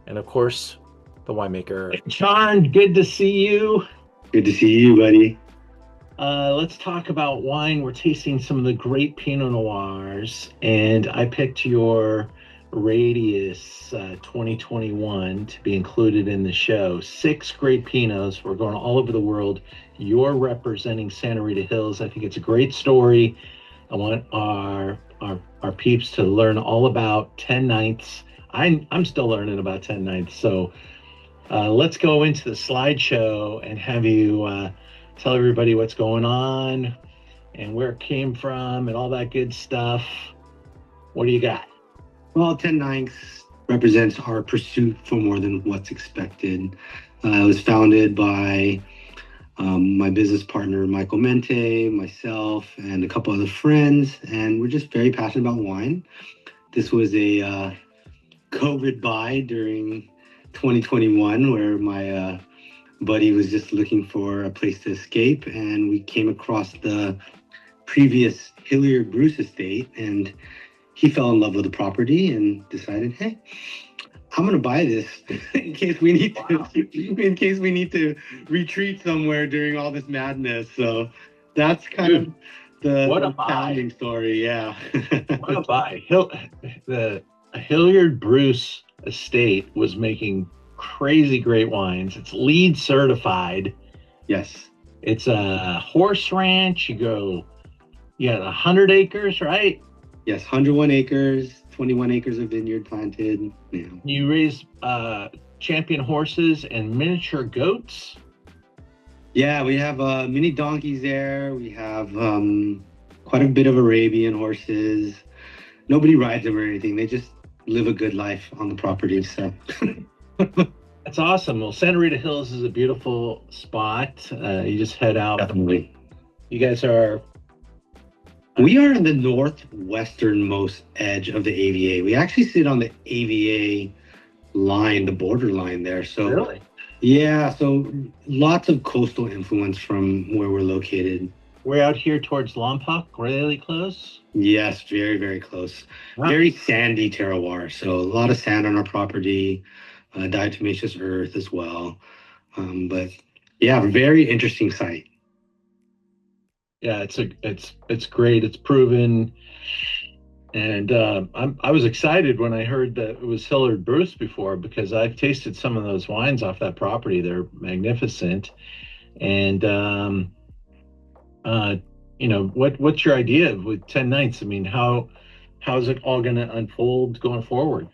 and of course, the winemaker. John, good to see you. Good to see you, buddy. Let's talk about wine. We're tasting some of the great Pinot Noirs, and I picked your Radius 2021 to be included in the show. 6 great Pinots. We're going all over the world. You're representing Santa Rita Hills. I think it's a great story. I want our peeps to learn all about 10 ninths. I'm still learning about 10 ninths. So let's go into the slideshow and have you tell everybody what's going on and where it came from and all that good stuff. What do you got? Well, 10 ninths represents our pursuit for more than what's expected. It was founded by my business partner, Michael Mente, myself, and a couple other friends. And we're just very passionate about wine. This was a COVID buy during 2021 where my buddy was just looking for a place to escape. And we came across the previous Hilliard Bruce estate, and he fell in love with the property and decided, hey, I'm gonna buy this in case we need to retreat somewhere during all this madness. So that's kind of the founding story. Yeah. What a buy. The Hilliard Bruce estate was making crazy great wines. It's LEED certified. Yes. It's a horse ranch. You had 100 acres, right? Yes, 101 acres, 21 acres of vineyard planted. Yeah. You raise champion horses and miniature goats. Yeah, we have mini donkeys there. We have quite a bit of Arabian horses. Nobody rides them or anything. They just live a good life on the property. So that's awesome. Well, Santa Rita Hills is a beautiful spot. You just head out. Definitely. You guys are. We are in the northwesternmost edge of the AVA. We actually sit on the AVA line, the border line there. So really? Yeah, so lots of coastal influence from where we're located. We're out here towards Lompoc, really close? Yes, very, very close. Wow. Very sandy terroir. So a lot of sand on our property, diatomaceous earth as well. But yeah, very interesting site. Yeah, it's great. It's proven, and I was excited when I heard that it was Hilliard Bruce before, because I've tasted some of those wines off that property. They're magnificent, and what's your idea with 10 nights? I mean, how's it all going to unfold going forward?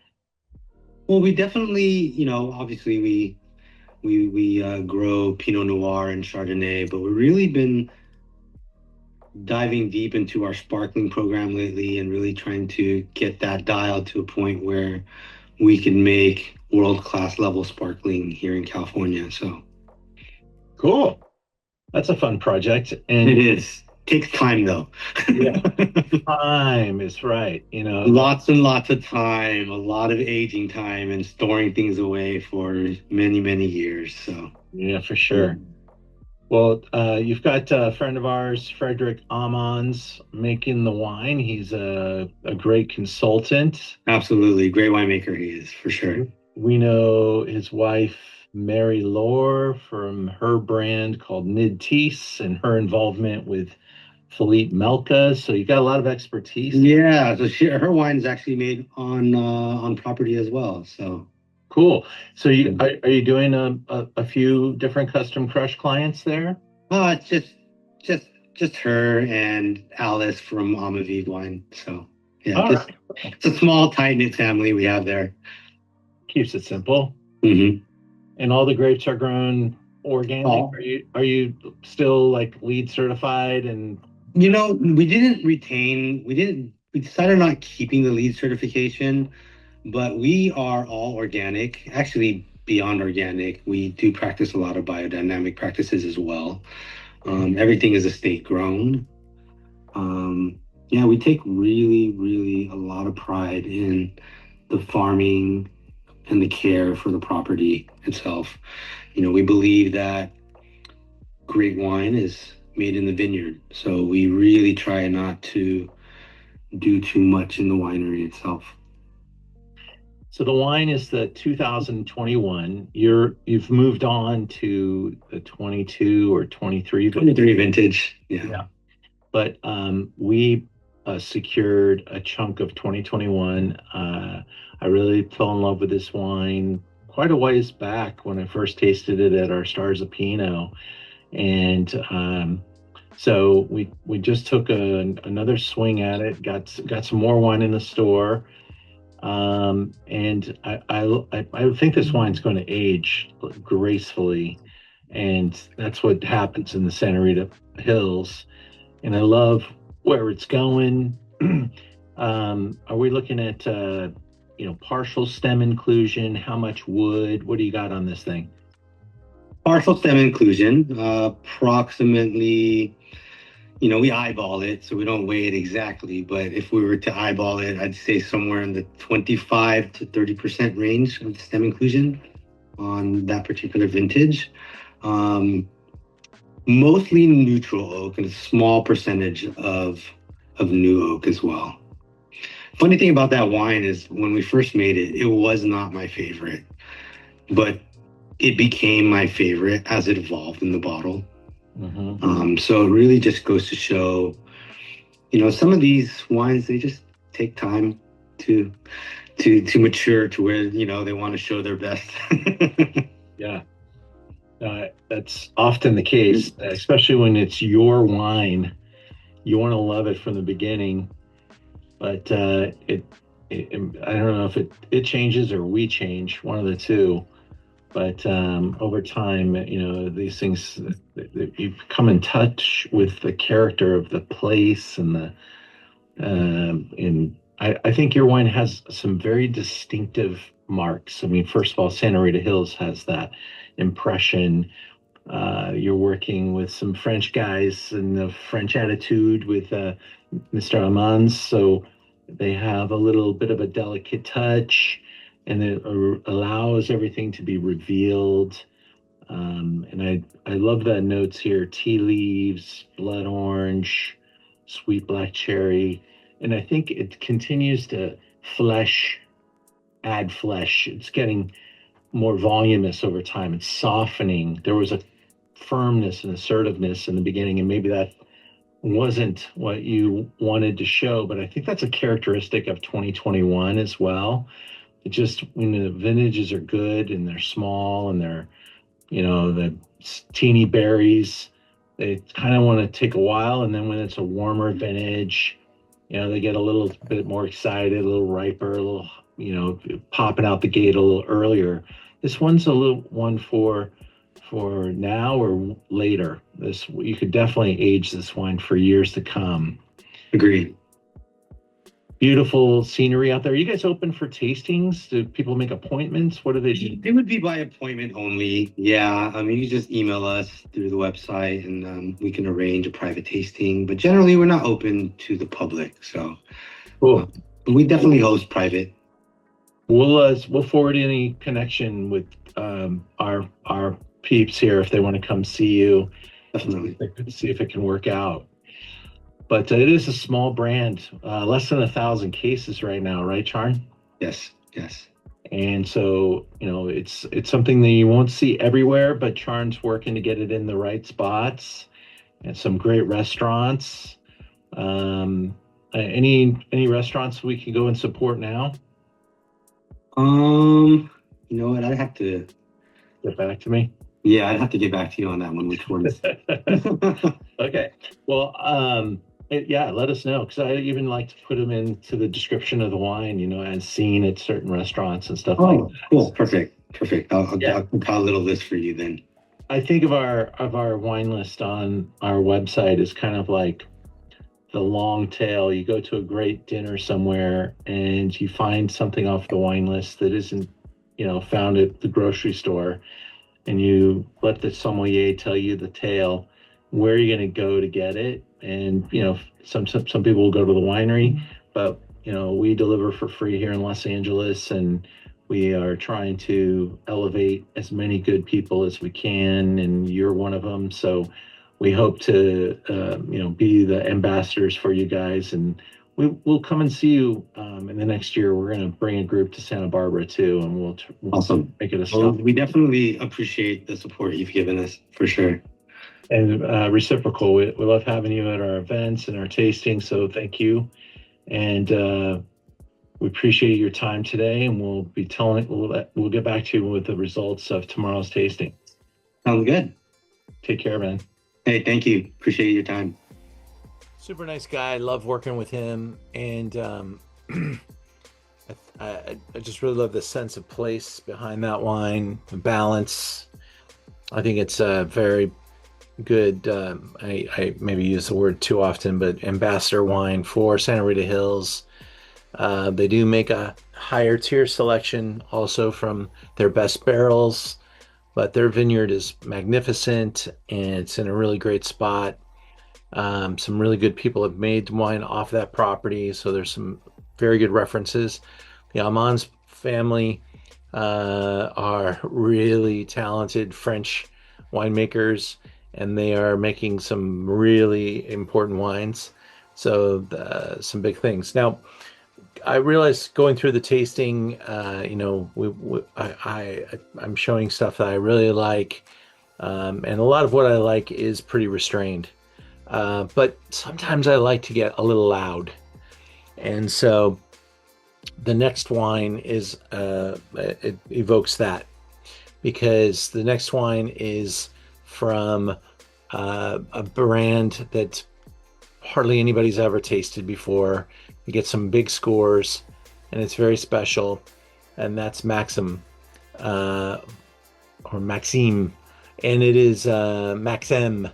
Well, we definitely, obviously we grow Pinot Noir and Chardonnay, but we've really been diving deep into our sparkling program lately and really trying to get that dial to a point where we can make world-class level sparkling here in California. So cool. That's a fun project. And it is. Takes time though. Yeah. Time is right. Lots and lots of time, a lot of aging time and storing things away for many, many years. So yeah, for sure. Well, you've got a friend of ours, Frederick Ammons, making the wine. He's a great consultant. Absolutely. Great winemaker he is, for sure. We know his wife, Mary Lore, from her brand called Nid-Tees and her involvement with Philippe Melka. So you got a lot of expertise. Yeah, so her wine is actually made on property as well. So cool. So are you doing a few different custom crush clients there? It's just her and Alice from Amaviv Wine. So yeah, It's a small tight-knit family we have there. Keeps it simple. Mm-hmm. And all the grapes are grown organic. Oh. Are you still like LEED certified? And we decided not keeping the LEED certification. But we are all organic, actually beyond organic. We do practice a lot of biodynamic practices as well. Everything is estate grown. We take really, really a lot of pride in the farming and the care for the property itself. We believe that great wine is made in the vineyard. So we really try not to do too much in the winery itself. So the wine is the 2021. You've moved on to the 22 or 23 vintage. Yeah. But we secured a chunk of 2021. I really fell in love with this wine quite a ways back when I first tasted it at our Stars of Pinot, and so we just took another swing at it. Got some more wine in the store. And I think this wine's going to age gracefully, and that's what happens in the Santa Rita Hills. And I love where it's going. Are we looking at partial stem inclusion? How much wood? What do you got on this thing? Partial stem inclusion, approximately, we eyeball it, so we don't weigh it exactly. But if we were to eyeball it, I'd say somewhere in the 25 to 30% range of stem inclusion on that particular vintage. Mostly neutral oak and a small percentage of new oak as well. Funny thing about that wine is when we first made it, it was not my favorite, but it became my favorite as it evolved in the bottle. So it really just goes to show, some of these wines, they just take time to mature to where, they want to show their best. Yeah. That's often the case, especially when it's your wine. You want to love it from the beginning, but I don't know if it changes or we change, one of the two. But over time, these things, you come in touch with the character of the place and I think your wine has some very distinctive marks. I mean, first of all, Santa Rita Hills has that impression. You're working with some French guys and the French attitude with Mr. Amans, so they have a little bit of a delicate touch, and it allows everything to be revealed. And I love the notes here: tea leaves, blood orange, sweet black cherry, and I think it continues to add flesh. It's getting more voluminous over time. It's softening. There was a firmness and assertiveness in the beginning, and maybe that wasn't what you wanted to show, but I think that's a characteristic of 2021 as well. It just, when the vintages are good and they're small and they're, the teeny berries, they kind of want to take a while, and then when it's a warmer vintage, they get a little bit more excited, a little riper, a little, popping out the gate a little earlier. This one's a little one for now or later. You could definitely age this wine for years to come. Agreed. Beautiful scenery out there. Are you guys open for tastings? Do people make appointments? What do they do? It would be by appointment only. Yeah, you just email us through the website, and we can arrange a private tasting. But generally, we're not open to the public. So, cool. We definitely host private. We'll forward any connection with our peeps here if they want to come see you. Definitely. See if it can work out. But it is a small brand, less than 1,000 cases right now, right, Charn? Yes. And so, it's something that you won't see everywhere, but Charn's working to get it in the right spots and some great restaurants. Any restaurants we can go and support now? You know what? I'd have to get back to me. Yeah, I'd have to get back to you on that one. Which ones? Okay. Well, let us know, because I even like to put them into the description of the wine, as seen at certain restaurants and stuff like that. Cool. Perfect. I'll compile a little list for you then. I think of our wine list on our website as kind of like the long tail. You go to a great dinner somewhere and you find something off the wine list that isn't, found at the grocery store, and you let the sommelier tell you the tale, where you're going to go to get it. And, some people will go to the winery, but, we deliver for free here in Los Angeles, and we are trying to elevate as many good people as we can, and you're one of them. So we hope to, be the ambassadors for you guys, and we'll come and see you in the next year. We're going to bring a group to Santa Barbara too, and we'll awesome. Make it a stop. We definitely appreciate the support you've given us, for sure. And reciprocal. We love having you at our events and our tasting, so thank you. And we appreciate your time today, and we'll get back to you with the results of tomorrow's tasting. Sounds good. Take care, man. Hey, thank you. Appreciate your time. Super nice guy. Love working with him, and I just really love the sense of place behind that wine, the balance. I think it's a very good, I maybe use the word too often, but ambassador wine for Santa Rita Hills. They do make a higher tier selection also from their best barrels. but their vineyard is magnificent and it's in a really great spot. Some really good people have made wine off that property, so there's some very good references. The Almans family are really talented French winemakers, and they are making some really important wines. So some big things. Now, I realized going through the tasting, I'm showing stuff that I really like, and a lot of what I like is pretty restrained. But sometimes I like to get a little loud, and so the next wine is it evokes that, because the next wine is from a brand that hardly anybody's ever tasted before. You get some big scores, and it's very special, and that's Maxem, or Maxime, and it is Maxem.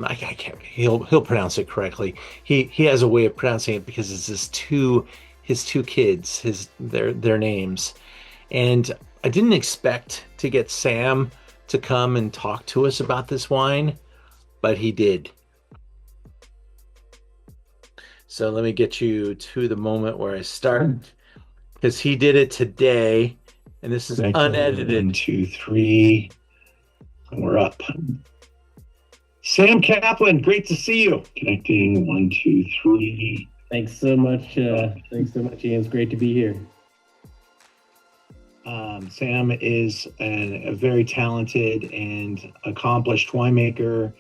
I can't. He'll pronounce it correctly. He has a way of pronouncing it because it's his two kids, their names, and I didn't expect to get Sam to come and talk to us about this wine, but he did. So let me get you to the moment where I start, because he did it today, and this is unedited. 1, 2, 3, and we're up. Sam Kaplan, great to see you. Connecting. 1, 2, 3. Thanks so much. Thanks so much, Ian. It's great to be here. Sam is a very talented and accomplished winemaker,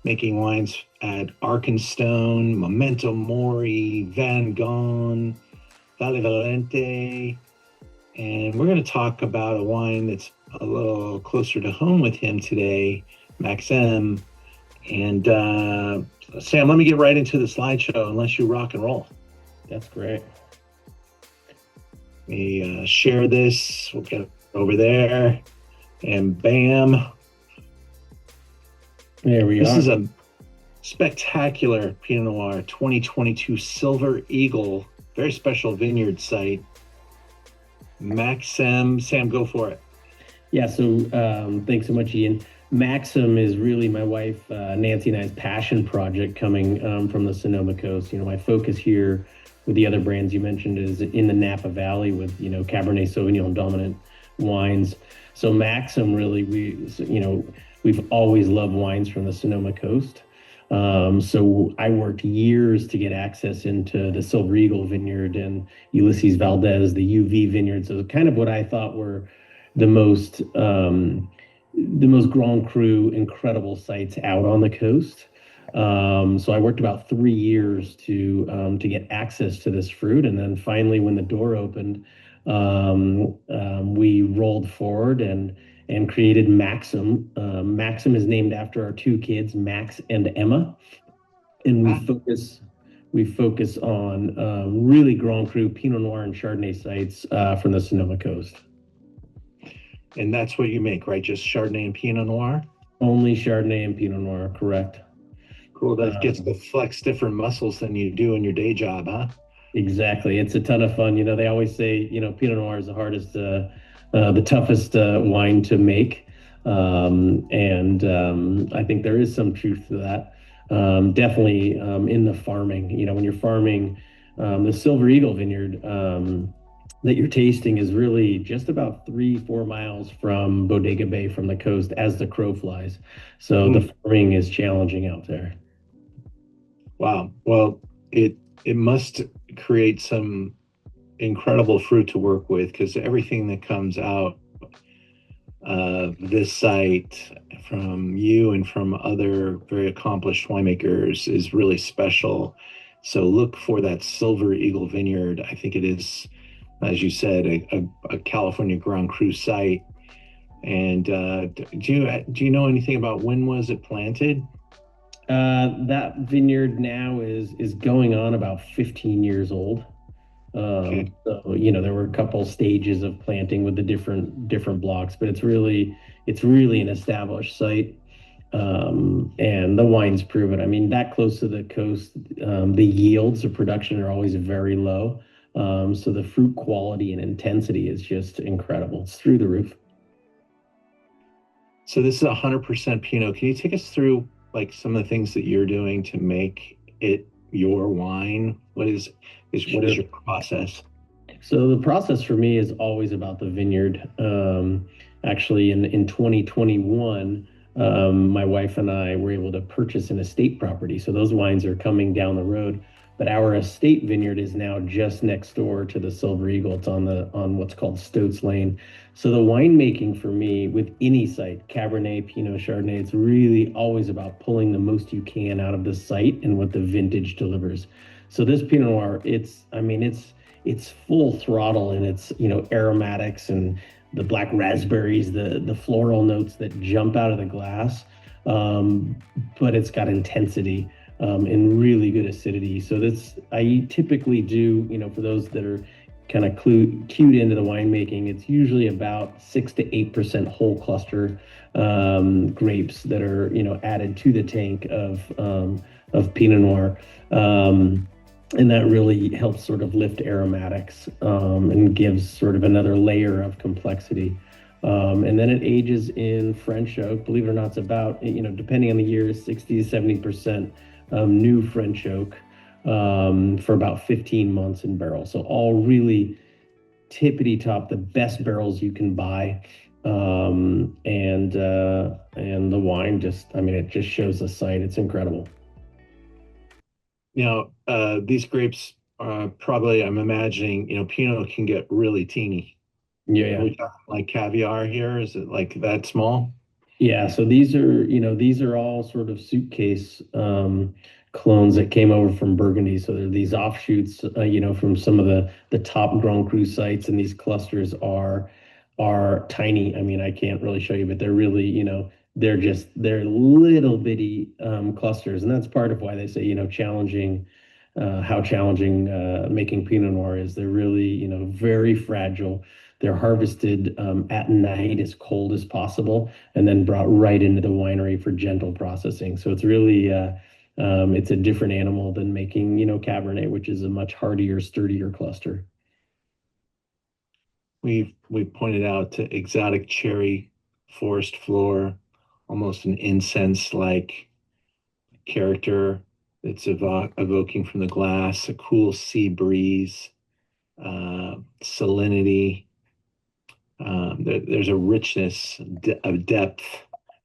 making wines at Arkenstone, Memento Mori, Van Gogh, Valle Valente. And we're going to talk about a wine that's a little closer to home with him today, Maxem. And Sam, let me get right into the slideshow unless you rock and roll. That's great. Let me share this. We'll get over there. And bam. There we are. This is a spectacular Pinot Noir 2022 Silver Eagle, very special vineyard site. Maxem. Sam, go for it. Yeah, so thanks so much, Ian. Maxem is really my wife Nancy and I's passion project coming from the Sonoma coast. You know, my focus here with the other brands you mentioned is in the Napa Valley with, you know, Cabernet Sauvignon dominant wines. So Maxem really, we've always loved wines from the Sonoma coast. So I worked years to get access into the Silver Eagle vineyard and Ulysses Valdez, the UV vineyard. So kind of what I thought were the most Grand Cru incredible sites out on the coast. So I worked about 3 years to get access to this fruit, and then finally, when the door opened, we rolled forward and created Maxem. Maxem is named after our two kids, Max and Emma, and we focus on really Grand Cru Pinot Noir and Chardonnay sites from the Sonoma coast. And that's what you make, right? Just Chardonnay and Pinot Noir? Only Chardonnay and Pinot Noir, correct. Cool. That gets to flex different muscles than you do in your day job, huh? Exactly. It's a ton of fun. You know, they always say, you know, Pinot Noir is the hardest, the toughest wine to make. And I think there is some truth to that. Definitely in the farming, you know, when you're farming, the Silver Eagle vineyard that you're tasting is really just about 3-4 miles from Bodega Bay from the coast as the crow flies. So the farming is challenging out there. Wow. Well, it must create some incredible fruit to work with, because everything that comes out of this site from you and from other very accomplished winemakers is really special. So look for that Silver Eagle vineyard. I think it is, as you said, a California Grand Cru site. And do you know anything about when was it planted? That vineyard now is going on about 15 years old. Okay. So, you know, there were a couple stages of planting with the different blocks, but it's really an established site. And the wines prove it. I mean, that close to the coast, the yields of production are always very low. So the fruit quality and intensity is just incredible. It's through the roof. So this is 100% Pinot. Can you take us through like some of the things that you're doing to make it your wine? What is Sure. your process? So the process for me is always about the vineyard. Actually, in 2021, my wife and I were able to purchase an estate property. So those wines are coming down the road. But our estate vineyard is now just next door to the Silver Eagle. It's on what's called Stoats Lane. So the winemaking for me with any site, Cabernet, Pinot, Chardonnay, it's really always about pulling the most you can out of the site and what the vintage delivers. So this Pinot Noir, I mean, it's full throttle in its aromatics and the black raspberries, the floral notes that jump out of the glass, um, but it's got intensity and really good acidity. So that's I typically do, for those that are kind of cued into the winemaking, it's usually about 6 to 8% whole cluster grapes that are added to the tank of Pinot Noir. And that really helps sort of lift aromatics and gives sort of another layer of complexity. And then it ages in French oak. Believe it or not, it's about, depending on the year, 60 to 70% new French oak for about 15 months in barrel. So all really tippity top, the best barrels you can buy. And the wine it just shows the site. It's incredible. These grapes probably, I'm imagining, Pinot can get really teeny. Yeah. We got like caviar here. Is it like that small? Yeah, so these are all sort of suitcase clones that came over from Burgundy. So they're these offshoots, from some of the top Grand Cru sites, and these clusters are tiny. I mean, I can't really show you, but they're really, they're little bitty clusters, and that's part of why they say, challenging, how challenging making Pinot Noir is. They're really, very fragile. They're harvested at night as cold as possible, and then brought right into the winery for gentle processing. So it's really, it's a different animal than making, Cabernet, which is a much hardier, sturdier cluster. We pointed out to exotic cherry forest floor, almost an incense-like character that's evoking from the glass, a cool sea breeze, salinity. There's a richness, a depth,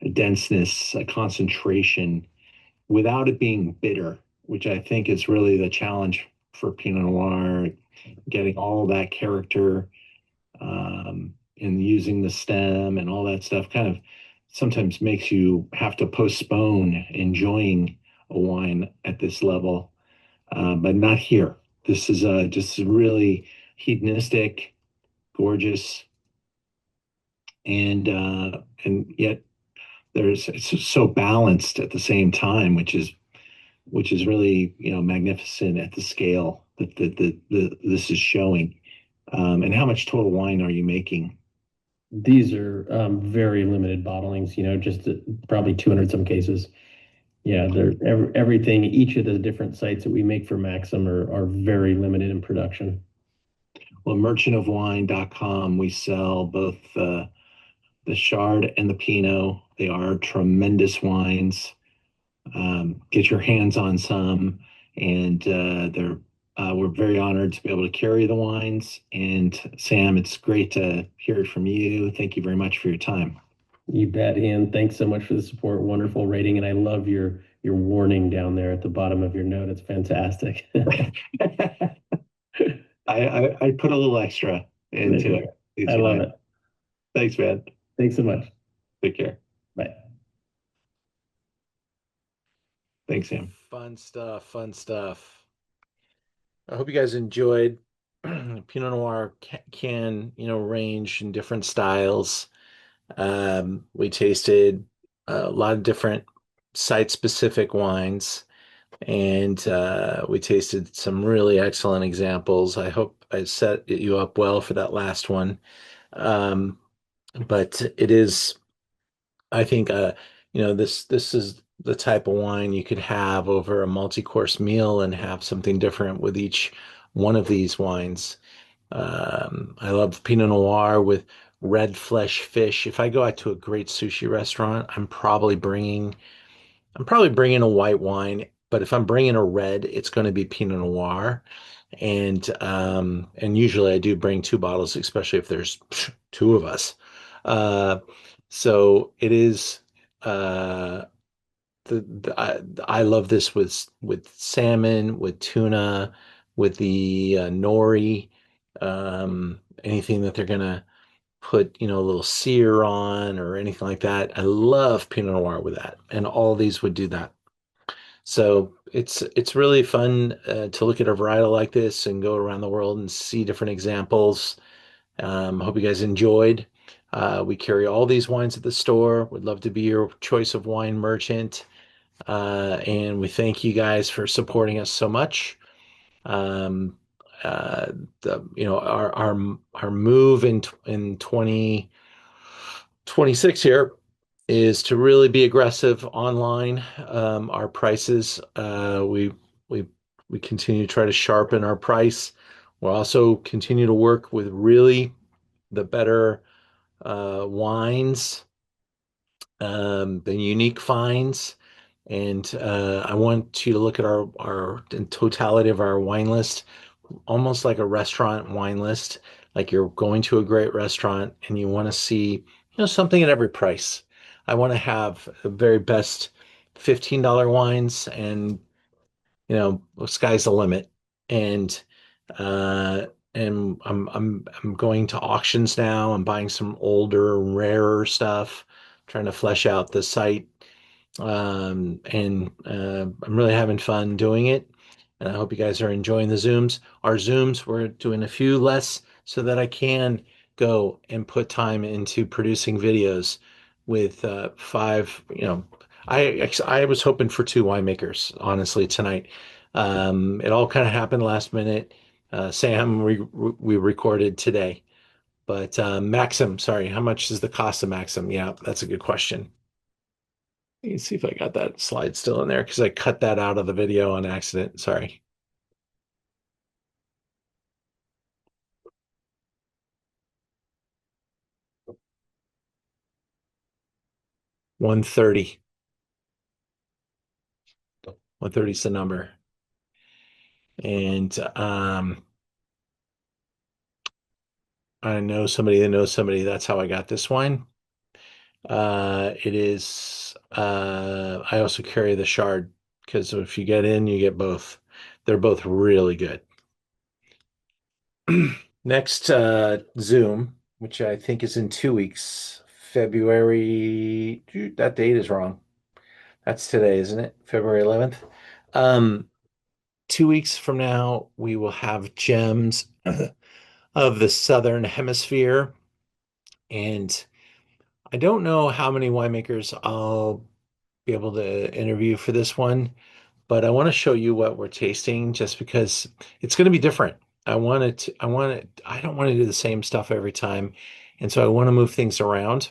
a denseness, a concentration without it being bitter, which I think is really the challenge for Pinot Noir, getting all that character and using the stem and all that stuff kind of sometimes makes you have to postpone enjoying a wine at this level, but not here. This is just really hedonistic, gorgeous, and yet it's so balanced at the same time, which is really magnificent at the scale that this is showing. And how much total wine are you making? These are very limited bottlings, just probably 200 some cases. Yeah, they're everything. Each of the different sites that we make for Maxem are very limited in production. Well, merchantofwine.com, we sell both the Chard and the Pinot. They are tremendous wines. Get your hands on some, and we're very honored to be able to carry the wines. And Sam, it's great to hear it from you. Thank you very much for your time. You bet, Ian. Thanks so much for the support. Wonderful rating, and I love your warning down there at the bottom of your note. It's fantastic. I put a little extra into it. I love it. Thanks, man. Thanks so much. Take care. Bye. Thanks, Sam. Fun stuff. Fun stuff. I hope you guys enjoyed. Pinot Noir can range in different styles. We tasted a lot of different site-specific wines, and we tasted some really excellent examples. I hope I set you up well for that last one. But it is, I think, this is the type of wine you could have over a multi-course meal and have something different with each one of these wines. I love Pinot Noir with red flesh fish. If I go out to a great sushi restaurant, I'm probably bringing a white wine, but if I'm bringing a red, it's going to be Pinot Noir. And usually I do bring two bottles, especially if there's two of us. Uh, so it is uh, I love this with salmon, with tuna, with the nori, anything that they're gonna put, a little sear on or anything like that. I love Pinot Noir with that, and all these would do that. So it's really fun to look at a varietal like this and go around the world and see different examples. Hope you guys enjoyed. We carry all these wines at the store. Would love to be your choice of wine merchant. And we thank you guys for supporting us so much. Um, our move in 2026 here is to really be aggressive online. Our prices, we we continue to try to sharpen our price. We'll also continue to work with really the better wines, the unique finds. And I want you to look at our the totality of our wine list, almost like a restaurant wine list, like you're going to a great restaurant and you want to see, something at every price. I want to have the very best $15 wines and, the sky's the limit. And uh I'm going to auctions now. I'm buying some older, rarer stuff, trying to flesh out the site. And I'm really having fun doing it. And I hope you guys are enjoying the Zooms. Our Zooms, we're doing a few less so that I can go and put time into producing videos with five, I was hoping for two winemakers, honestly, tonight. It all kind of happened last minute. Sam, we recorded today. But Maxem, sorry, how much is the cost of Maxem? Yeah, that's a good question. Let me see if I got that slide still in there because I cut that out of the video on accident. Sorry. $130. 130 is the number. And I know somebody that knows somebody. That's how I got this wine. It is I also carry the Shard because if you get in, you get both. They're both really good. Next Zoom, which I think is in 2 weeks, February. That date is wrong. That's today, isn't it? February 11th. 2 weeks from now, we will have gems of the Southern Hemisphere. And I don't know how many winemakers I'll be able to interview for this one, but I want to show you what we're tasting just because it's going to be different. I don't want to do the same stuff every time. And so I want to move things around.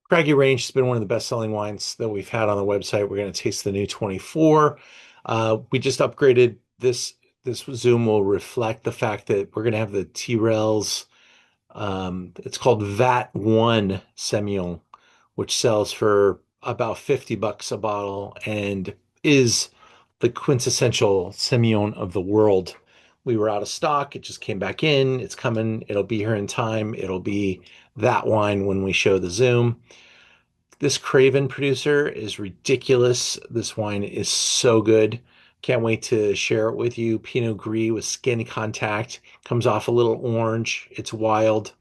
Craggy Range has been one of the best-selling wines that we've had on the website. We're going to taste the new 24. We just upgraded this. This Zoom will reflect the fact that we're going to have the Tyrrell's. It's called VAT 1 Semillon, which sells for about $50 a bottle and is the quintessential Semillon of the world. We were out of stock. It just came back in. It's coming. It'll be here in time. It'll be that wine when we show the Zoom. This Craven producer is ridiculous. This wine is so good. Can't wait to share it with you. Pinot Gris with skin contact. Comes off a little orange. It's wild.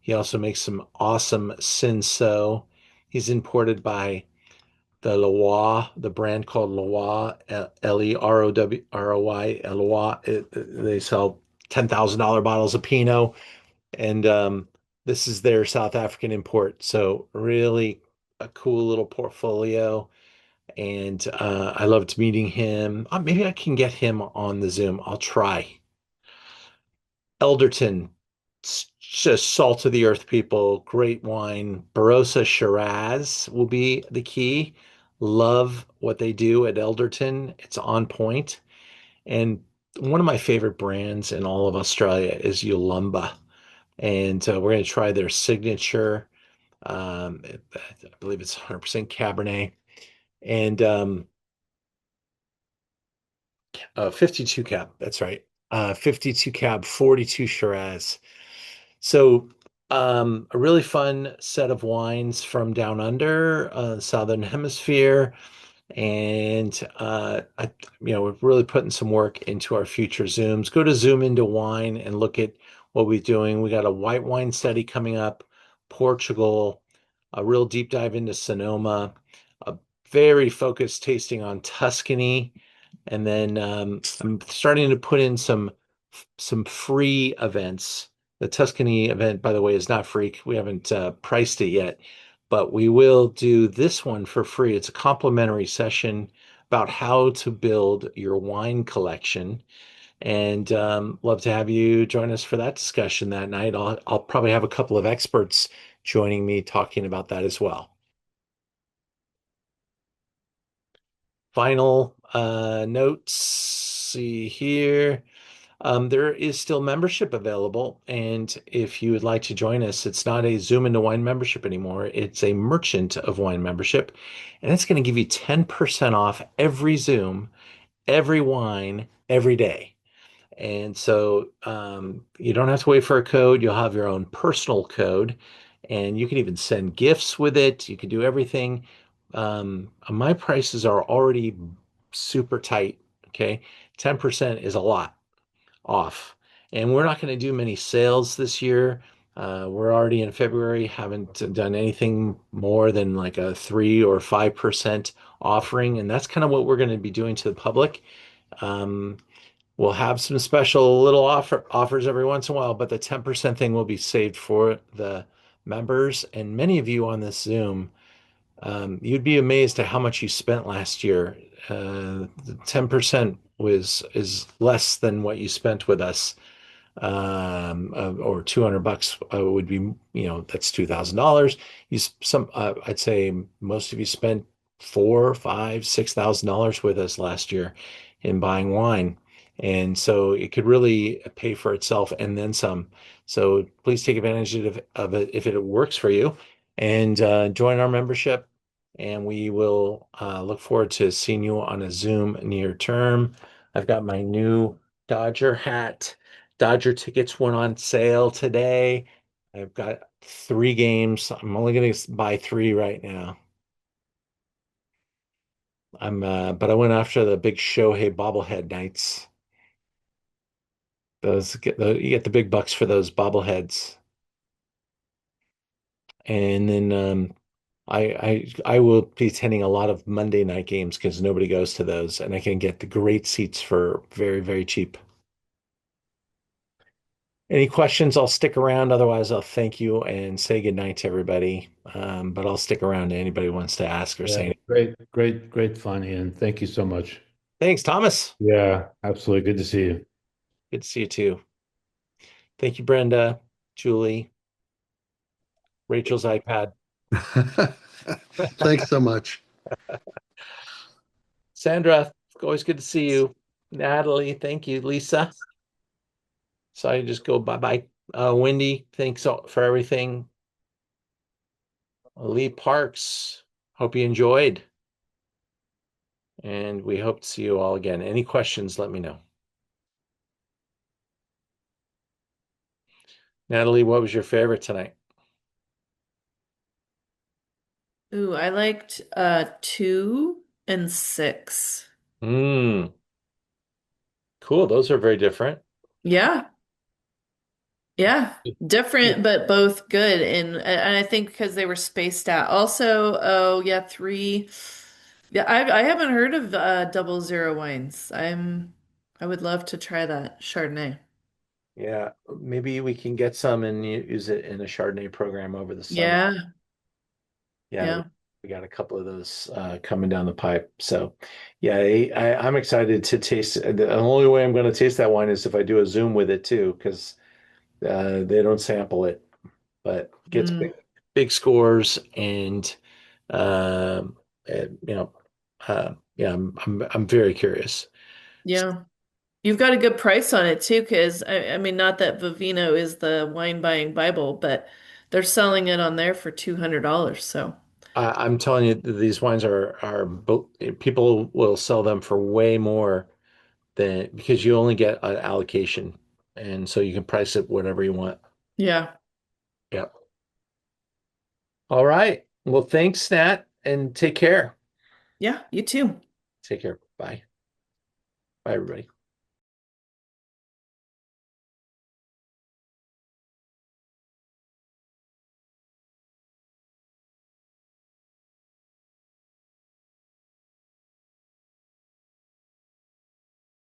He also makes some awesome Cinsault. He's imported by the Leroy, the brand called Leroy, Leroy, Leroy. They sell $10,000 bottles of Pinot, and this is their South African import. So really a cool little portfolio, and I loved meeting him. Maybe I can get him on the Zoom. I'll try. Elderton, just salt of the earth people, great wine. Barossa Shiraz will be the key. Love what they do at Elderton. It's on point. And one of my favorite brands in all of Australia is Yulumba, and we're going to try their signature. I believe it's 100% Cabernet, and 52 cab. That's right. 52 cab, 42 Shiraz. So, a really fun set of wines from down under, Southern Hemisphere. And we're really putting some work into our future Zooms. Go to Zoom into Wine and look at what we're doing. We got a white wine study coming up, Portugal, a real deep dive into Sonoma, a very focused tasting on Tuscany, and then I'm starting to put in some free events. The Tuscany event, by the way, is not free. We haven't priced it yet, but we will do this one for free. It's a complimentary session about how to build your wine collection. And love to have you join us for that discussion that night. I'll probably have a couple of experts joining me talking about that as well. Final notes. See here. There is still membership available, and if you would like to join us, it's not a Zoom into Wine membership anymore. It's a Merchant of Wine membership, and it's going to give you 10% off every Zoom, every wine, every day. And so you don't have to wait for a code. You'll have your own personal code, and you can even send gifts with it. You can do everything. My prices are already super tight. Okay. 10% is a lot off. And we're not going to do many sales this year. We're already in February, haven't done anything more than like a 3 or 5% offering. And that's kind of what we're going to be doing to the public. Um, we'll have some special little offers every once in a while, but the 10% thing will be saved for the members. And many of you on this Zoom, you'd be amazed at how much you spent last year. The 10% is less than what you spent with us, or $200 would be, that's $2,000. I'd say most of you spent four, five, $6,000 with us last year in buying wine. And so it could really pay for itself and then some. So please take advantage of it if it works for you and join our membership. And we will look forward to seeing you on a Zoom near term. I've got my new Dodger hat. Dodger tickets went on sale today. I've got 3 games. I'm only going to buy 3 right now. But I went after the big Shohei bobblehead nights. You get the big bucks for those bobbleheads. And then I will be attending a lot of Monday night games because nobody goes to those, and I can get the great seats for very, very cheap. Any questions? I'll stick around. Otherwise, I'll thank you and say goodnight to everybody. But I'll stick around to anybody who wants to ask or say Yeah, anything. great fun, Ian. Thank you so much. Thanks, Thomas. Yeah, absolutely. Good to see you. Good to see you too. Thank you, Brenda, Julie, Rachel's iPad. Thanks so much. Sandra, always good to see you. Natalie, thank you. Lisa, so I just go bye-bye. Wendy, thanks for everything. Lee Parks, hope you enjoyed. And we hope to see you all again. Any questions, let me know. Natalie, what was your favorite tonight? Ooh, I liked 2 and 6. Cool. Those are very different. Yeah. Yeah. Different, but both good. And I think because they were spaced out. Also, oh yeah, 3. Yeah, I haven't heard of 00 wines. I would love to try that Chardonnay. Yeah, maybe we can get some and use it in a Chardonnay program over the summer. Yeah. Yeah, Yeah. we got a couple of those coming down the pipe. So, yeah, I'm excited to taste. The only way I'm going to taste that wine is if I do a Zoom with it too, because they don't sample it, but gets Mm. big scores and yeah, I'm very curious. Yeah. You've got a good price on it too, because I mean, not that Vivino is the wine buying Bible, but they're selling it on there for $200. So I'm telling you, these wines people will sell them for way more than because you only get an allocation, and so you can price it whatever you want. yeah, Yeah. All right. Well, thanks, Nat, and take care. yeah, you too. Take care. Bye. Bye, everybody.